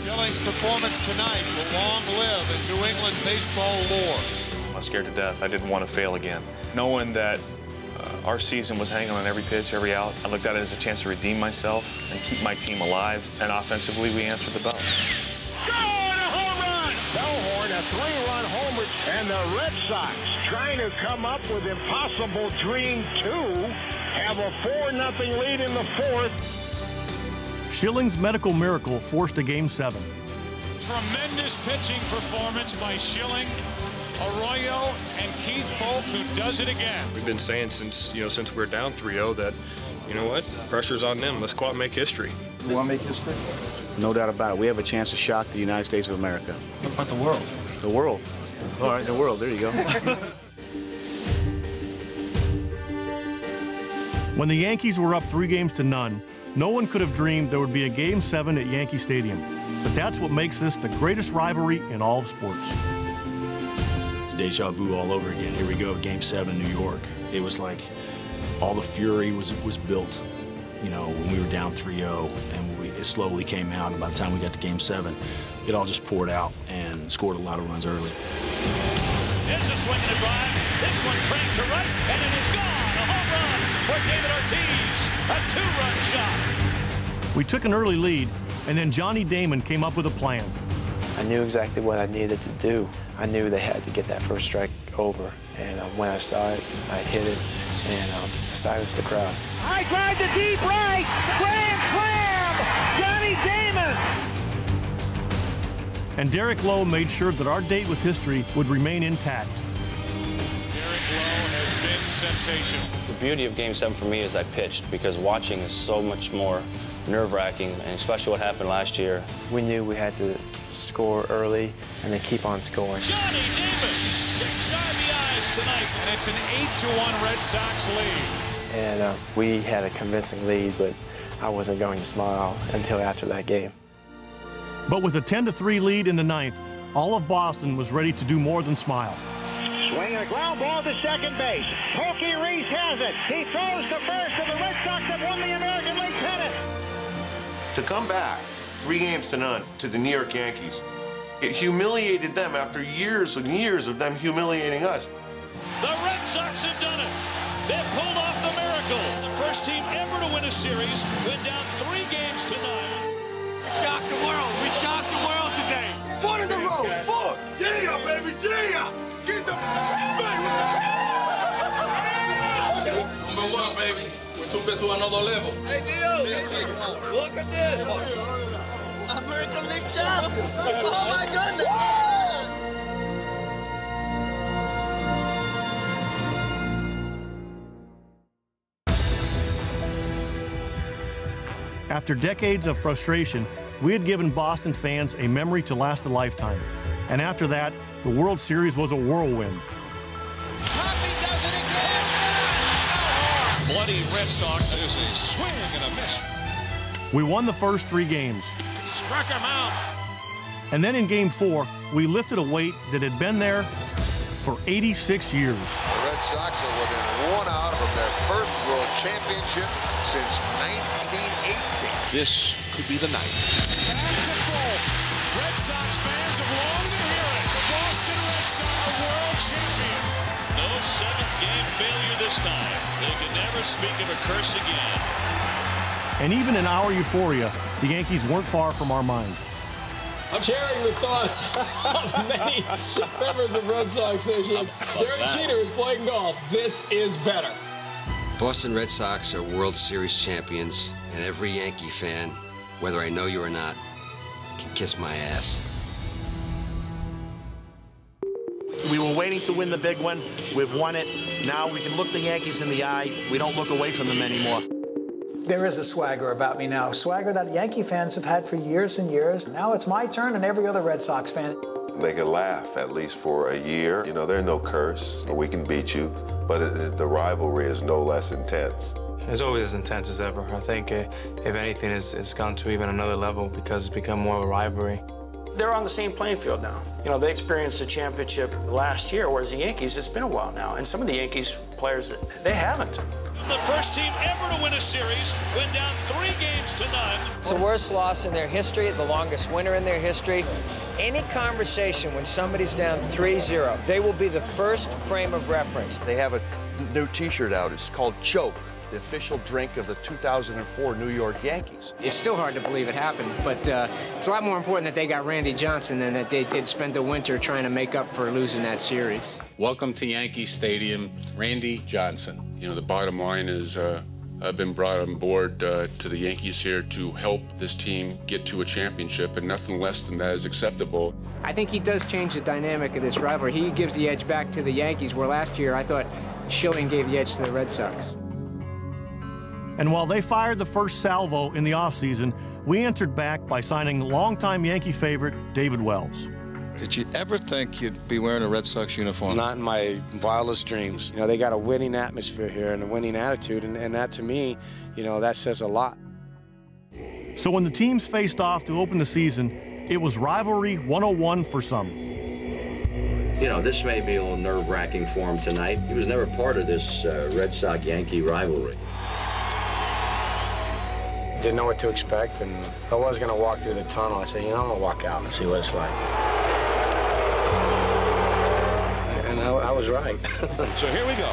Schilling's performance tonight will long live in New England baseball lore.
I was scared to death. I didn't want to fail again. Knowing that our season was hanging on every pitch, every out, I looked at it as a chance to redeem myself and keep my team alive. And offensively, we answered the bell.
Bellhorn, a 3-run homer, and the Red Sox trying to come up with impossible dream 2, have a 4-0 lead in the 4th.
Schilling's medical miracle forced a Game 7.
Tremendous pitching performance by Schilling, Arroyo, and Keith Polk, who does it again.
We've been saying since we were down 3-0 that, you know what, pressure's on them. Let's go out and make history.
You want to make history? No doubt about it. We have a chance to shock the United States of America.
What about the world?
The world. All right, the world. There you go.
When the Yankees were up 3-0, no one could have dreamed there would be a Game 7 at Yankee Stadium. But that's what makes this the greatest rivalry in all of sports.
It's deja vu all over again. Here we go, Game 7, New York. It was like all the fury was built, you know, when we were down 3-0, and it slowly came out. And by the time we got to Game 7, it all just poured out and scored a lot of runs early.
There's a swing and a drive. This one cranked to right, and it is gone. A home run for David Ortiz. A 2-run shot.
We took an early lead, and then Johnny Damon came up with a plan.
I knew exactly what I needed to do. I knew they had to get that first strike over, and when I saw it, I hit it, and silenced the crowd.
I drive to deep right. Grand slam. Johnny Damon.
And Derek Lowe made sure that our date with history would remain intact.
Derek Lowe has been sensational.
The beauty of Game 7 for me is I pitched, because watching is so much more nerve-wracking, and especially what happened last year.
We knew we had to score early and then keep on scoring.
Johnny Damon, 6 RBIs tonight, and it's an 8-1 Red Sox lead.
And we had a convincing lead, but I wasn't going to smile until after that game.
But with a 10-3 lead in the ninth, all of Boston was ready to do more than smile.
Swinging a ground ball to second base. Pokey Reese has it. He throws to first, and the Red Sox have won the American League pennant.
To come back 3-0 to the New York Yankees, it humiliated them after years and years of them humiliating us.
The Red Sox have done it. They've pulled off the miracle. The first team ever to win a series went down 3-9.
We shocked the world. We shocked the world today.
4 in a row. 4. Yeah, baby. Yeah. Get the
Number 1, baby. We took it to another level.
Hey, Dio. Look at this. American League champion. Oh, my goodness.
After decades of frustration, we had given Boston fans a memory to last a lifetime. And after that, the World Series was a whirlwind.
Poppy does it again.
Bloody Red Sox.
That is a swing and a miss.
We won the first 3 games.
He struck him out.
And then in Game 4, we lifted a weight that had been there for 86 years.
The Red Sox are within 1 out from their first World Championship since 1918.
This could be the night.
Back to full. Red Sox fans have longed to hear it. The Boston Red Sox, world champions.
No 7th game failure this time. They can never speak of a curse again.
And even in our euphoria, the Yankees weren't far from our mind.
I'm sharing the thoughts of many members of Red Sox Nation. Derek Jeter is playing golf. This is better.
Boston Red Sox are World Series champions, and every Yankee fan, whether I know you or not, can kiss my ass.
We were waiting to win the big one. We've won it. Now we can look the Yankees in the eye. We don't look away from them anymore.
There is a swagger about me now, swagger that Yankee fans have had for years and years. Now it's my turn and every other Red Sox fan.
They can laugh at least for a year. You know, there's no curse. We can beat you, but the rivalry is no less intense.
It's always as intense as ever. I think, if anything, it's gone to even another level because it's become more of a rivalry.
They're on the same playing field now. You know, they experienced a championship last year, whereas the Yankees, it's been a while now. And some of the Yankees players, they haven't.
The first team ever to win a series went down 3-0.
It's the worst loss in their history, the longest winner in their history. Any conversation when somebody's down 3-0, they will be the first frame of reference.
They have a new T-shirt out. It's called Choke, the official drink of the 2004 New York Yankees.
It's still hard to believe it happened, but it's a lot more important that they got Randy Johnson than that they did spend the winter trying to make up for losing that series.
Welcome to Yankee Stadium, Randy Johnson. You know, the bottom line is I've been brought on board to the Yankees here to help this team get to a championship, and nothing less than that is acceptable.
I think he does change the dynamic of this rivalry. He gives the edge back to the Yankees, where last year I thought Schilling gave the edge to the Red Sox.
And while they fired the first salvo in the offseason, we answered back by signing longtime Yankee favorite David Wells.
Did you ever think you'd be wearing a Red Sox uniform?
Not in my wildest dreams. You know, they got a winning atmosphere here and a winning attitude, and that to me, you know, that says a lot.
So when the teams faced off to open the season, it was rivalry 101 for some.
You know, this may be a little nerve-wracking for him tonight. He was never part of this Red Sox-Yankee rivalry.
Didn't know what to expect, and I was going to walk through the tunnel. I said, you know, I'm going to walk out and see what it's like. And I was right.
So here we go.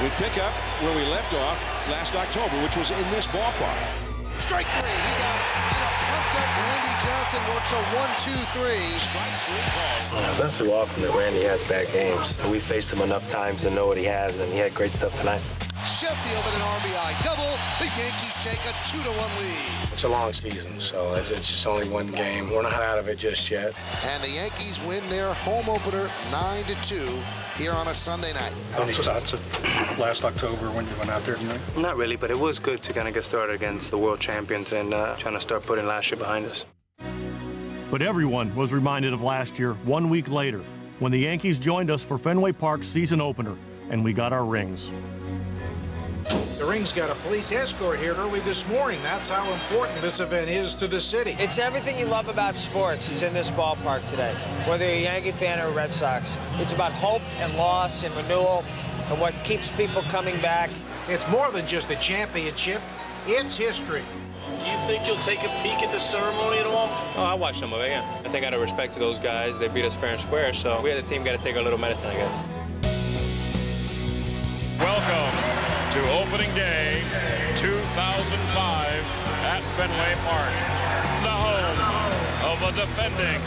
We pick up where we left off last October, which was in this ballpark. Strike 3. He got pumped up Randy
Randy Johnson works a 1-2-3.
Strike three ball.
It's not too often that Randy has bad games. We faced him enough times to know what he has, and he had great stuff tonight.
Sheffield with an RBI double. The Yankees take a 2-1 lead.
It's a long season, so it's just only one game. We're not out of it just yet.
And the Yankees win their home opener 9-2 here on a Sunday night.
That's last October when you went out there tonight?
Not really, but it was good to kind of get started against the world champions and trying to start putting last year behind us.
But everyone was reminded of last year 1 week later when the Yankees joined us for Fenway Park's season opener, and we got our rings.
The Rings got a police escort here early this morning. That's how important this event is to the city.
It's everything you love about sports is in this ballpark today, whether you're a Yankee fan or a Red Sox. It's about hope and loss and renewal and what keeps people coming back.
It's more than just a championship. It's history.
Do you think you'll take a peek at the ceremony at all?
Oh, I watched some of it, yeah. I think out of respect to those guys, they beat us fair and square, so we as a team got to take a little medicine, I guess.
Welcome to opening day 2005 at Fenway Park, the home of the defending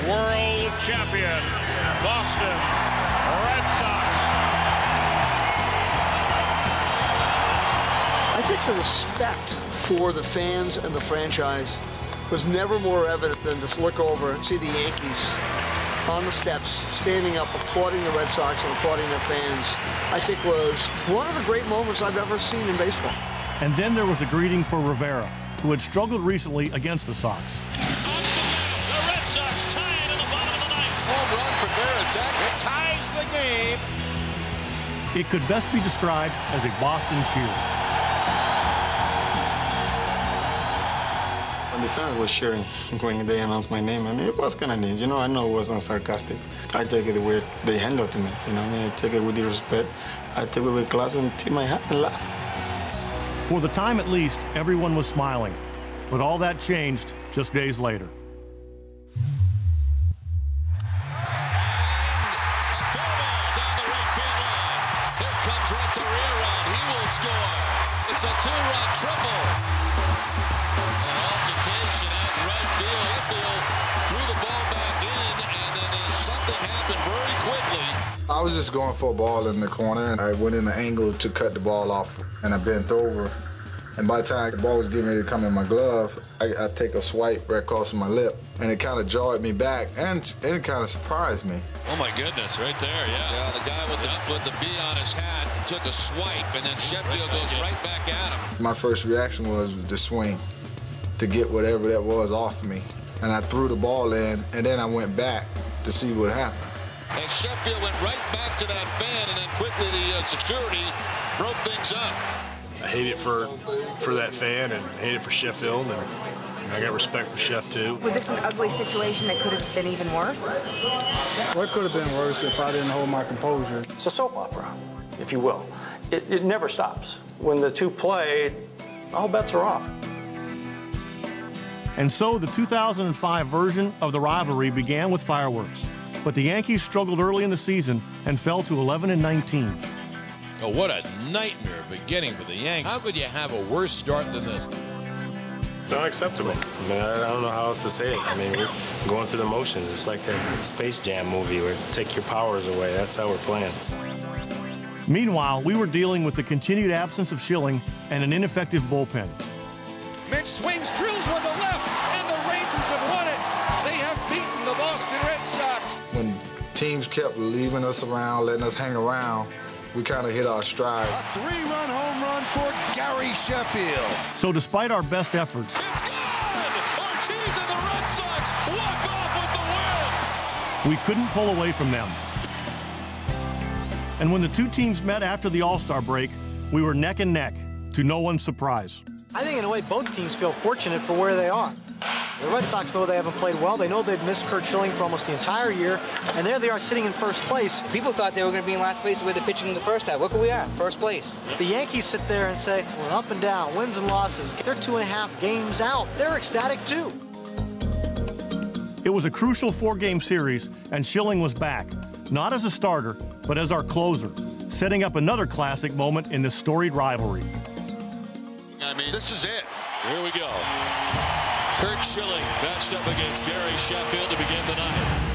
world champion Boston Red Sox.
I think the respect for the fans and the franchise was never more evident than to look over and see the Yankees on the steps, standing up, applauding the Red Sox and applauding their fans, I think was one of the great moments I've ever seen in baseball.
And then there was the greeting for Rivera, who had struggled recently against the Sox.
The Red Sox tie it in the bottom of the ninth.
Home run for Veritek. It ties the game.
It could best be described as a Boston cheer.
When the fans were cheering when they announced my name, and it was kind of neat. You know, I know it wasn't sarcastic. I take it the way they handle it to me. You know, I take it with the respect. I take it with class and tip my hat and laugh.
For the time at least, everyone was smiling. But all that changed just days later.
It's a two-run triple. An altercation out in right field. Sheffield threw the ball back in, and then something happened very quickly.
I was just going for a ball in the corner, and I went in the angle to cut the ball off, and I bent over. And by the time the ball was getting ready to come in my glove, I take a swipe right across my lip, and it kind of jarred me back, and it kind of surprised me.
Oh my goodness, right there, yeah. Yeah, the guy with the B on his hat took a swipe, and then Sheffield goes right back at him.
My first reaction was to swing, to get whatever that was off me. And I threw the ball in, and then I went back to see what happened.
And Sheffield went right back to that fan, and then quickly the security broke things up.
I hate it for that fan, and I hate it for Sheffield, and I got respect for Chef too.
Was this an ugly situation that could have been even worse?
Well, it could have been worse if I didn't hold my composure.
It's a soap opera, if you will. It never stops. When the two play, all bets are off.
And so the 2005 version of the rivalry began with fireworks. But the Yankees struggled early in the season and fell to 11-19.
Oh, what a nightmare beginning for the Yankees. How could you have a worse start than this?
It's unacceptable. I mean, I don't know how else to say it. I mean, we're going through the motions. It's like that Space Jam movie where take your powers away. That's how we're playing.
Meanwhile, we were dealing with the continued absence of Schilling and an ineffective bullpen.
Mitch swings, drills one to left, and the Rangers have won it. They have beaten the Boston Red Sox.
When teams kept leaving us around, letting us hang around, we kind of hit our stride.
A three-run home run for Gary Sheffield.
So despite our best efforts,
It's gone! Ortiz and the Red Sox walk off with the win!
we couldn't pull away from them. And when the two teams met after the All-Star break, we were neck and neck, to no one's surprise.
I think in a way both teams feel fortunate for where they are. The Red Sox know they haven't played well. They know they've missed Curt Schilling for almost the entire year, and there they are sitting in first place.
People thought they were going to be in last place with the pitching in the first half. Look where we are, first place.
The Yankees sit there and say, we're up and down, wins and losses. They're 2.5 games out. They're ecstatic too.
It was a crucial 4-game series, and Schilling was back, not as a starter, but as our closer, setting up another classic moment in this storied rivalry.
I mean, this is it. Here we go.
Kurt Schilling matched up against Gary Sheffield to begin the night.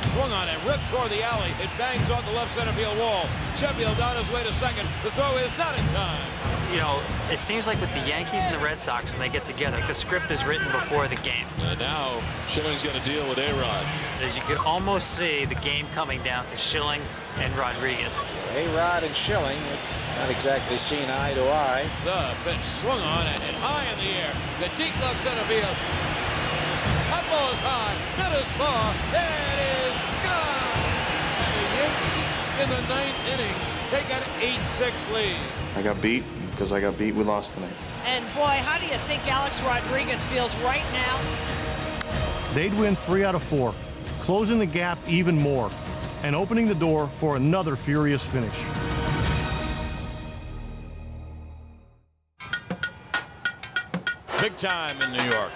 Swung on and ripped toward the alley. It bangs on the left center field wall. Sheffield on his way to second. The throw is not in time.
You know, it seems like with the Yankees and the Red Sox, when they get together, the script is written before the game.
And now Schilling's going to deal with A-Rod.
As you can almost see the game coming down to Schilling and Rodriguez.
A-Rod and Schilling have not exactly seen eye to eye.
The pitch swung on and hit high in the air. The deep left center field. That ball is high, that is far, it is gone! And the Yankees in the 9th inning take an 8-6 lead.
I got beat. Because I got beat, we lost tonight.
And boy, how do you think Alex Rodriguez feels right now?
They'd win 3 out of 4, closing the gap even more and opening the door for another furious finish.
Big time in New York.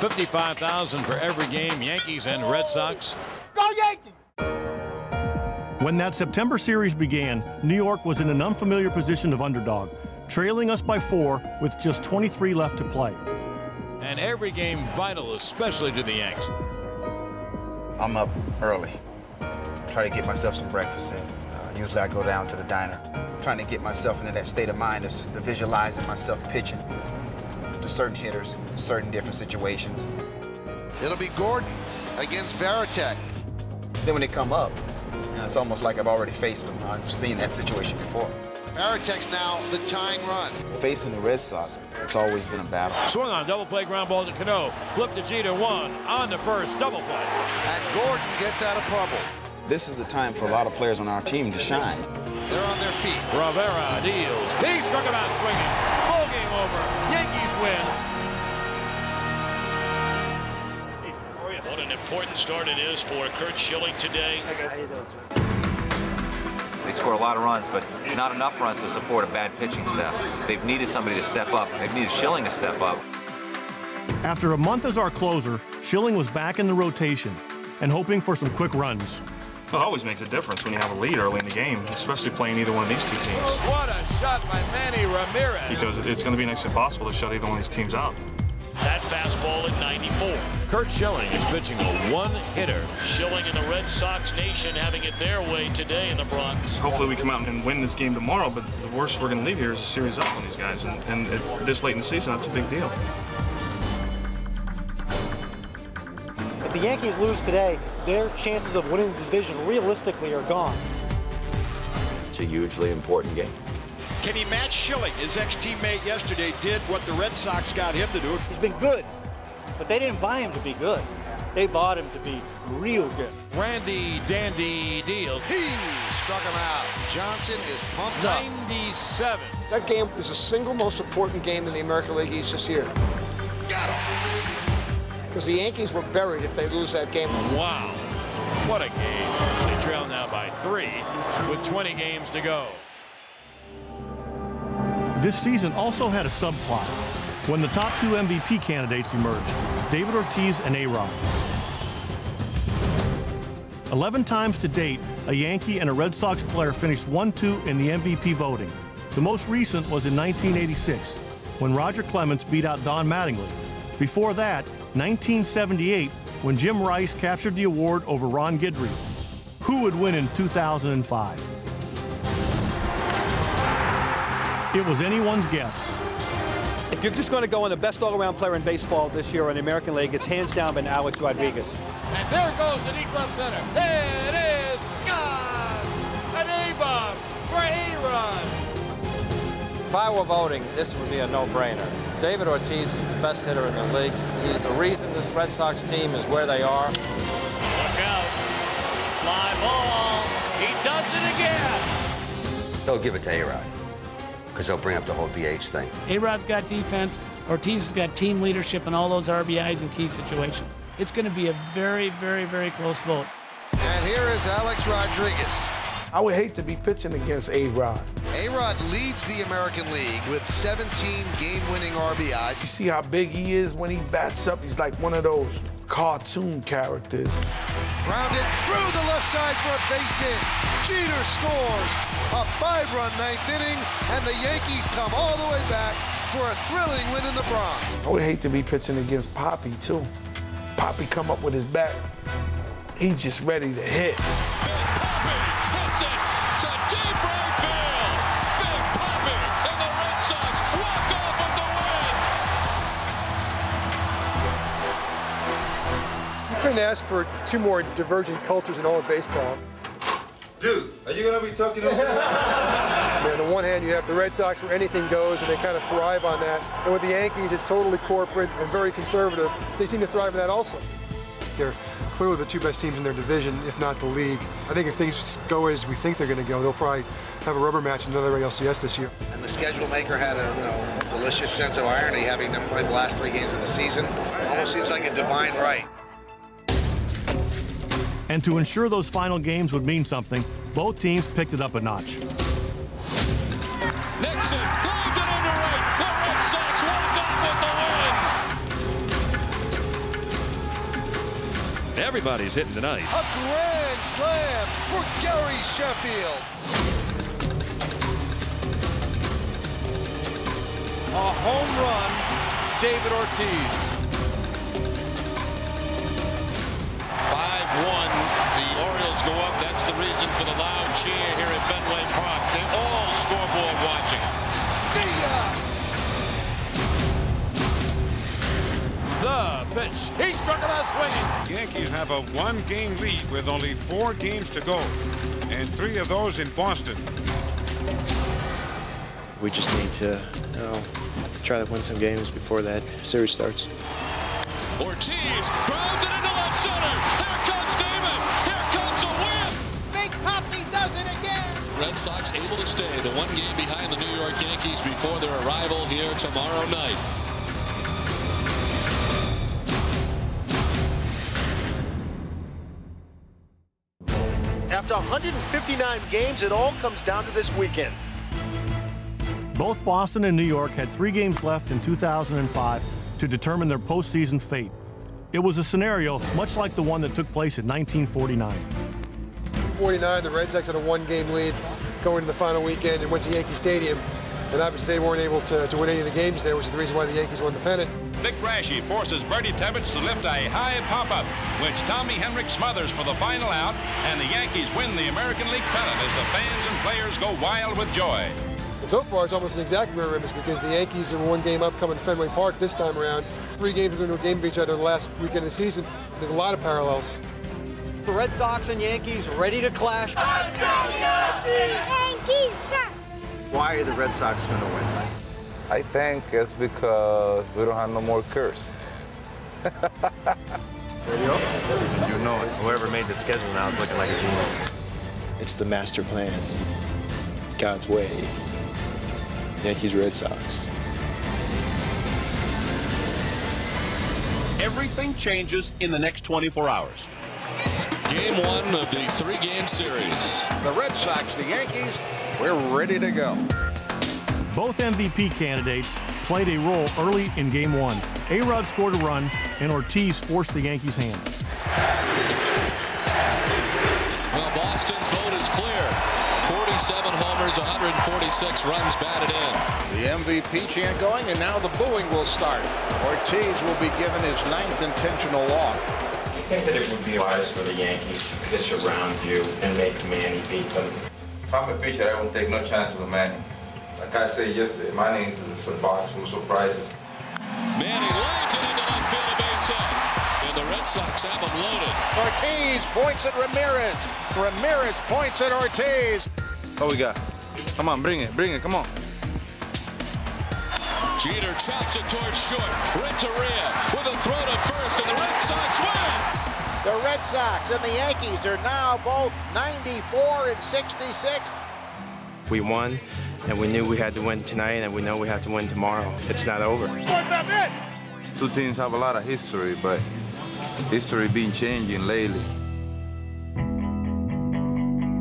55,000 for every game, Yankees and Red Sox.
Go Yankees!
When that September series began, New York was in an unfamiliar position of underdog, trailing us by 4 with just 23 left to play.
And every game vital, especially to the Yanks.
I'm up early, try to get myself some breakfast in. Usually I go down to the diner, trying to get myself into that state of mind of visualizing myself pitching to certain hitters, certain different situations.
It'll be Gordon against Varitek.
Then when they come up, it's almost like I've already faced them. I've seen that situation before.
Varitek's now the tying run.
Facing the Red Sox, it's always been a battle.
Swung on, double play ground ball to Cano. Flip to Jeter, 1, on to first, double play.
And Gordon gets out of trouble.
This is the time for a lot of players on our team to shine.
They're on their feet.
Rivera deals. He struck him out swinging. Ball game over. Yankees win.
What an important start it is for Kurt Schilling today.
They score a lot of runs, but not enough runs to support a bad pitching staff. They've needed somebody to step up. They've needed Schilling to step up.
After a month as our closer, Schilling was back in the rotation and hoping for some quick runs.
It always makes a difference when you have a lead early in the game, especially playing either one of these two teams.
What a shot by Manny Ramirez.
Because it's going to be next to impossible to shut either one of these teams out.
That fastball at 94.
Kurt Schilling is pitching a one-hitter.
Schilling and the Red Sox Nation having it their way today in the Bronx.
Hopefully we come out and win this game tomorrow, but the worst we're going to leave here is a series up on these guys. And this late in the season, that's a big deal.
If the Yankees lose today, their chances of winning the division realistically are gone.
It's a hugely important game.
Can he match Schilling? His ex-teammate yesterday did what the Red Sox got him to do.
He's been good, but they didn't buy him to be good. They bought him to be real good.
Randy Dandy deal.
He struck him out. Johnson is pumped up.
97.
That game is the single most important game in the American League East this year.
Got him.
Because the Yankees were buried if they lose that game.
Wow. What a game. They trail now by 3 with 20 games to go.
This season also had a subplot when the top 2 MVP candidates emerged, David Ortiz and A-Rod. 11 times to date, a Yankee and a Red Sox player finished 1-2 in the MVP voting. The most recent was in 1986, when Roger Clemens beat out Don Mattingly. Before that, 1978, when Jim Rice captured the award over Ron Guidry. Who would win in 2005? It was anyone's guess.
If you're just going to go on the best all-around player in baseball this year in the American League, it's hands down been Alex Rodriguez.
And there goes the deep left center. It is gone! An A-bomb for A-Rod.
If I were voting, this would be a no-brainer. David Ortiz is the best hitter in the league. He's the reason this Red Sox team is where they are.
Look out. Fly ball. He does it again.
They'll give it to A-Rod, because they'll bring up the whole DH thing.
A-Rod's got defense. Ortiz has got team leadership and all those RBIs in key situations. It's going to be a very, very, very close vote.
And here is Alex Rodriguez.
I would hate to be pitching against A-Rod.
A-Rod leads the American League with 17 game-winning RBIs.
You see how big he is when he bats up? He's like one of those
cartoon characters.
Grounded through the left side for a base hit. Jeter scores. A 5-run ninth inning, and the Yankees come all the way back for a thrilling win in the Bronx.
I would hate to be pitching against Poppy, too. Poppy come up with his bat. He's just ready to hit.
Big Poppy hits it to deep right field. Big Poppy and the Red Sox walk off with the win.
You couldn't ask for 2 more divergent cultures in all of baseball.
Dude, are you gonna be talking over there?
On the one hand, you have the Red Sox where anything goes, and they kind of thrive on that. And with the Yankees, it's totally corporate and very conservative. They seem to thrive on that also. They're clearly the 2 best teams in their division, if not the league. I think if things go as we think they're going to go, they'll probably have a rubber match in another ALCS this year.
And the schedule maker had a delicious sense of irony, having them play the last 3 games of the season. Almost seems like a divine right.
And to ensure those final games would mean something, both teams picked it up a notch.
Nixon climbs it into right. The Red Sox walk off with the win.
Everybody's hitting tonight.
A grand slam for Gary Sheffield.
A home run, David Ortiz. 5-1, the Orioles go up. That's the reason for the loud cheer here at Fenway Park. They all scoreboard watching.
See ya!
The pitch. He struck him out swinging.
The Yankees have a 1-game lead with only 4 games to go, and 3 of those in Boston.
We just need to, try to win some games before that series starts.
Ortiz grounds it into left center. Here comes David. Here comes a win.
Big Poppy does it again.
Red Sox able to stay the 1 game behind the New York Yankees before their arrival here tomorrow night.
After 159 games, it all comes down to this weekend.
Both Boston and New York had 3 games left in 2005 to determine their postseason fate. It was a scenario much like the one that took place in 1949.
In 49, the Red Sox had a 1-game lead going into the final weekend and went to Yankee Stadium. And obviously they weren't able to win any of the games there, which is the reason why the Yankees won the pennant.
Nick Raschi forces Bertie Tebbets to lift a high pop-up, which Tommy Henrik smothers for the final out, and the Yankees win the American League pennant as the fans and players go wild with joy.
And so far, it's almost an exact mirror image because the Yankees are 1 game up coming to Fenway Park this time around. 3 games within a game of each other the last weekend of the season. There's a lot of parallels. The Red Sox and Yankees ready to clash.
Let's go Yankees!
Why are the Red Sox going to win?
I think it's because we don't have no more curse.
You know it. Whoever made the schedule now is looking like a genius.
It's the master plan. God's way. Yankees, Red Sox.
Everything changes in the next 24 hours.
Game 1 of the 3-game series.
The Red Sox, the Yankees, we're ready to go.
Both MVP candidates played a role early in Game 1. A-Rod scored a run, and Ortiz forced the Yankees' hand.
Well, Boston's vote is clear. 47 homers, 146 runs batted in.
The MVP chant going, and now the booing will start. Ortiz will be given his 9th intentional walk.
I think that it would be wise for the Yankees to pitch around you and make Manny beat them.
If I'm a pitcher, I won't take no chance with Manny. Like I said yesterday, my name is a box full of surprises.
Manny lines it into left field, a base hit. And the Red Sox have him loaded.
Ortiz points at Ramirez. Ramirez points at Ortiz.
What we got? Come on, bring it, come on.
Jeter chops it towards short. Renteria with a throw to first, and the Red Sox win.
The Red Sox and the Yankees are now both 94 and 66.
We won, and we knew we had to win tonight, and we know we have to win tomorrow. It's not over.
2 teams have a lot of history, but history been changing lately.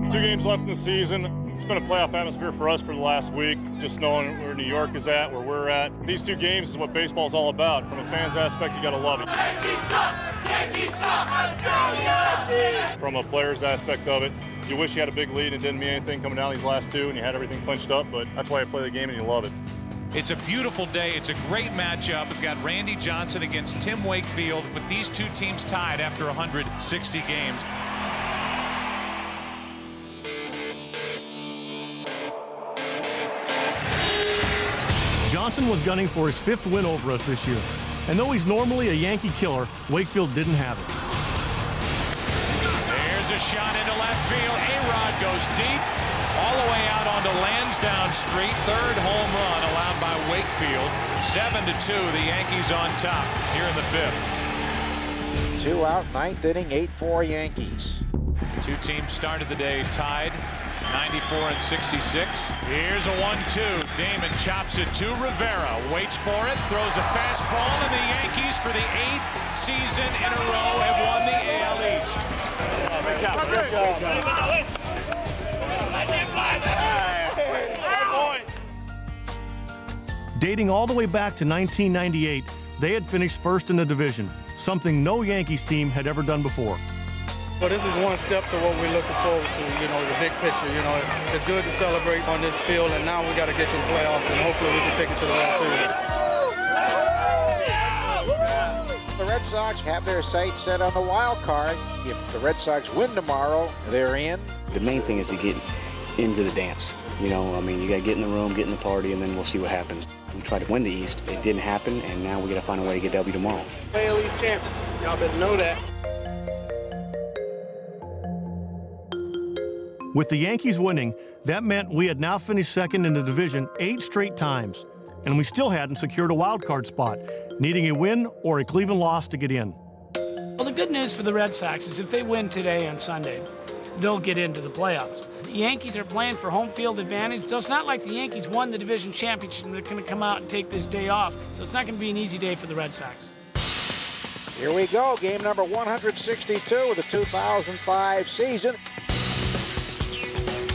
2 games left in the season,
It's been a playoff atmosphere for us for the last week, just knowing where New York is at, where we're at. These two games is what baseball's all about. From a fan's aspect, you got to love it.
Yankees suck! Yankees suck! Let's go Yankees!
From a player's aspect of it, you wish you had a big lead and it didn't mean anything coming down these last two and you had everything clinched up, but that's why you play the game and you love it.
It's a beautiful day. It's a great matchup. We've got Randy Johnson against Tim Wakefield, with these two teams tied after 160 games.
Johnson was gunning for his 5th win over us this year. And though he's normally a Yankee killer, Wakefield didn't have it.
There's a shot into left field. A-Rod goes deep, all the way out onto Lansdowne Street. 3rd home run allowed by Wakefield. 7-2, the Yankees on top here in the 5th.
2 out, 9th inning, 8-4 Yankees.
Two teams started the day tied, 94 and 66. Here's a 1-2. Damon chops it to Rivera, waits for it, throws a fastball, and the Yankees, for the 8th season in a row, have won the AL East.
Dating all the way back to 1998, they had finished 1st in the division, something no Yankees team had ever done before.
Well, this is one step to what we're looking forward to, the big picture. It's good to celebrate on this field, and now we got to get to the playoffs, and hopefully we can take it to the World Series.
The Red Sox have their sights set on the wild card. If the Red Sox win tomorrow, they're in.
The main thing is to get into the dance. You got to get in the room, get in the party, and then we'll see what happens. We tried to win the East. It didn't happen, and now we got to find a way to get W tomorrow.
AL East champs. Y'all better know that.
With the Yankees winning, that meant we had now finished 2nd in the division 8 straight times, and we still hadn't secured a wild card spot, needing a win or a Cleveland loss to get in.
Well, the good news for the Red Sox is if they win today and Sunday, they'll get into the playoffs. The Yankees are playing for home field advantage, so it's not like the Yankees won the division championship and they're going to come out and take this day off, so it's not going to be an easy day for the Red Sox.
Here we go, game number 162 of the 2005 season.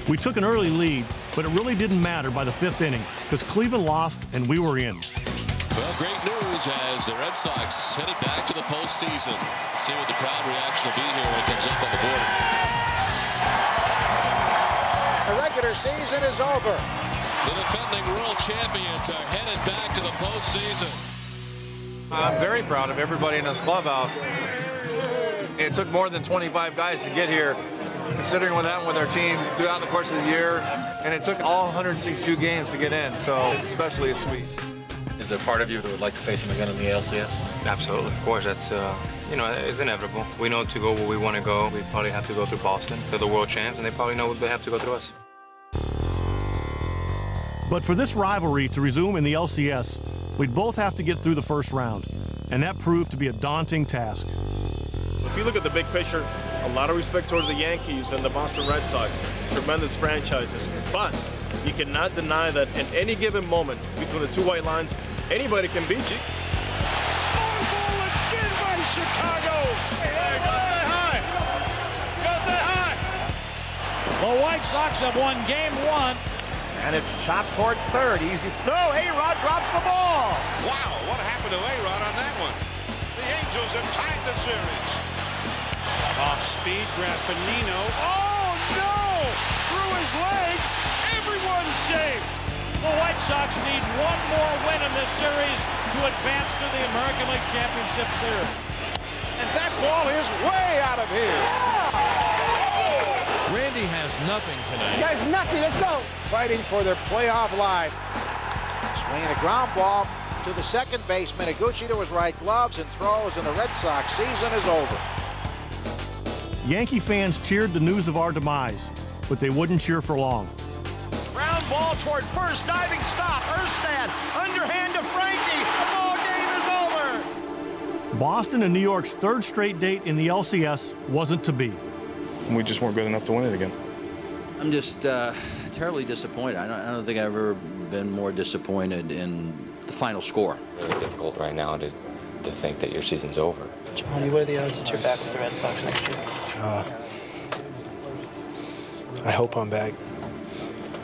We took an early lead, but it really didn't matter by the 5th inning because Cleveland lost and we were in.
Well, great news as the Red Sox headed back to the postseason. See what the crowd reaction will be here when it comes up on the board.
The regular season is over.
The defending world champions are headed back to the postseason.
I'm very proud of everybody in this clubhouse. It took more than 25 guys to get here, considering what happened with our team throughout the course of the year, and it took all 162 games to get in, so it's especially a sweep.
Is there part of you that would like to face him again in the ALCS?
Absolutely, of course. That's it's inevitable. We know to go where we want to go. We probably have to go through Boston. They're the world champs, and they probably know they have to go through us.
But for this rivalry to resume in the LCS, we'd both have to get through the 1st round, and that proved to be a daunting task.
If you look at the big picture, a lot of respect towards the Yankees and the Boston Red Sox, tremendous franchises. But you cannot deny that in any given moment between the 2 white lines, anybody can beat you.
Ball again by Chicago. Hey, got that high. Got that high.
The White Sox have won game 1.
And it's shot toward 3rd. Easy throw. A-Rod drops the ball.
Wow, what happened to A-Rod on that one? The Angels have tied the series.
Off speed, Graffinino. Oh, no! Through his legs. Everyone's safe. The White Sox need one more win in this series to advance to the American League Championship Series.
And that ball is way out of here. Randy has nothing tonight.
You guys, nothing. Let's go. Fighting for their playoff life. Swinging a ground ball to the 2nd baseman. Iguchi to his right, gloves and throws, and the Red Sox season is over.
Yankee fans cheered the news of our demise, but they wouldn't cheer for long.
Ground ball toward 1st, diving stop. Erstad, underhand to Frankie. The ball game is over.
Boston and New York's 3rd straight date in the LCS wasn't to be.
We just weren't good enough to win it again.
I'm just terribly disappointed. I don't think I've ever been more disappointed in the final score.
Really difficult right now to think that your season's over.
Johnny, what are the odds that you're back with the Red Sox next year? I hope I'm back.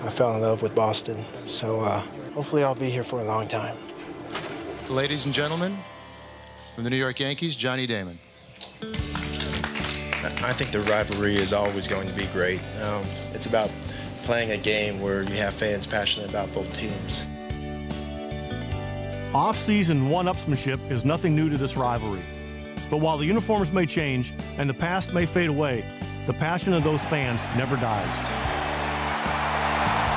I fell in love with Boston. So hopefully I'll be here for a long time.
Ladies and gentlemen, from the New York Yankees, Johnny Damon.
I think the rivalry is always going to be great. It's about playing a game where you have fans passionate about both teams.
Off-season one-upsmanship is nothing new to this rivalry. But while the uniforms may change and the past may fade away, the passion of those fans never dies.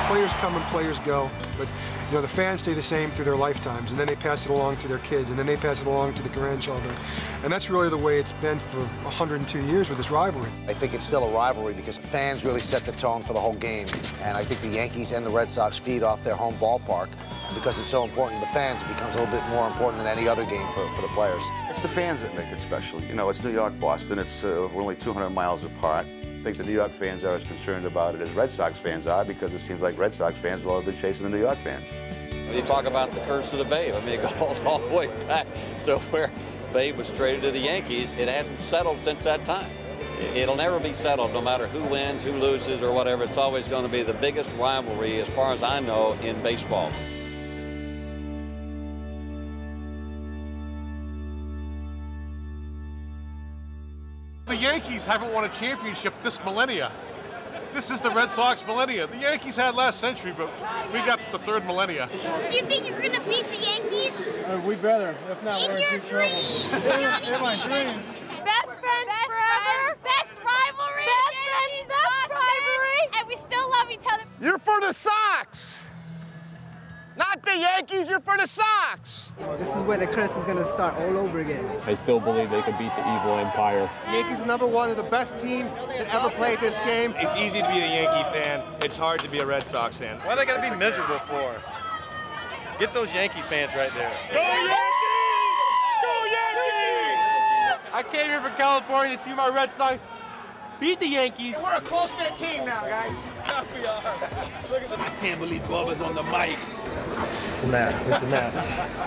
Players come and players go, but you know, the fans stay the same through their lifetimes, and then they pass it along to their kids, and then they pass it along to the grandchildren. And that's really the way it's been for 102 years with this rivalry.
I think it's still a rivalry because fans really set the tone for the whole game. And I think the Yankees and the Red Sox feed off their home ballpark. And because it's so important to the fans, it becomes a little bit more important than any other game for the players.
It's the fans that make it special. You know, it's New York, Boston. We're only 200 miles apart. I think the New York fans are as concerned about it as Red Sox fans are, because it seems like Red Sox fans have always been chasing the New York fans.
You talk about the curse of the Babe. I mean, it goes all the way back to where Babe was traded to the Yankees. It hasn't settled since that time. It'll never be settled, no matter who wins, who loses, or whatever. It's always going to be the biggest rivalry, as far as I know, in baseball.
The Yankees haven't won a championship this millennia. This is the Red Sox millennia. The Yankees had last century, but we got the third millennia.
Do you think you're going to beat the Yankees?
We better. If not, we're in deep trouble. In my dreams.
Best friends forever. Best rivalry. Best friends, best rivalry. And we still love each other.
You're for the Sox. Not the Yankees, you're for the Sox.
This is where the curse is going to start all over again.
I still believe they could beat the evil empire.
Yankees are #1. They're the best team that ever played this game.
It's easy to be a Yankee fan. It's hard to be a Red Sox fan.
What are they going to be miserable for? Get those Yankee fans right there.
Go Yankees! Go Yankees!
I came here from California to see my Red Sox beat the Yankees.
We're a close-knit team now, guys.
Yeah, we are. Look at I can't believe Bubba's on the mic.
It's a match.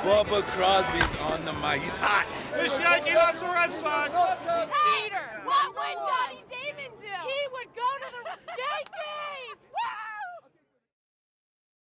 Bubba Crosby's on the mic. He's hot.
This Yankee loves the Red Sox.
Peter, what would Johnny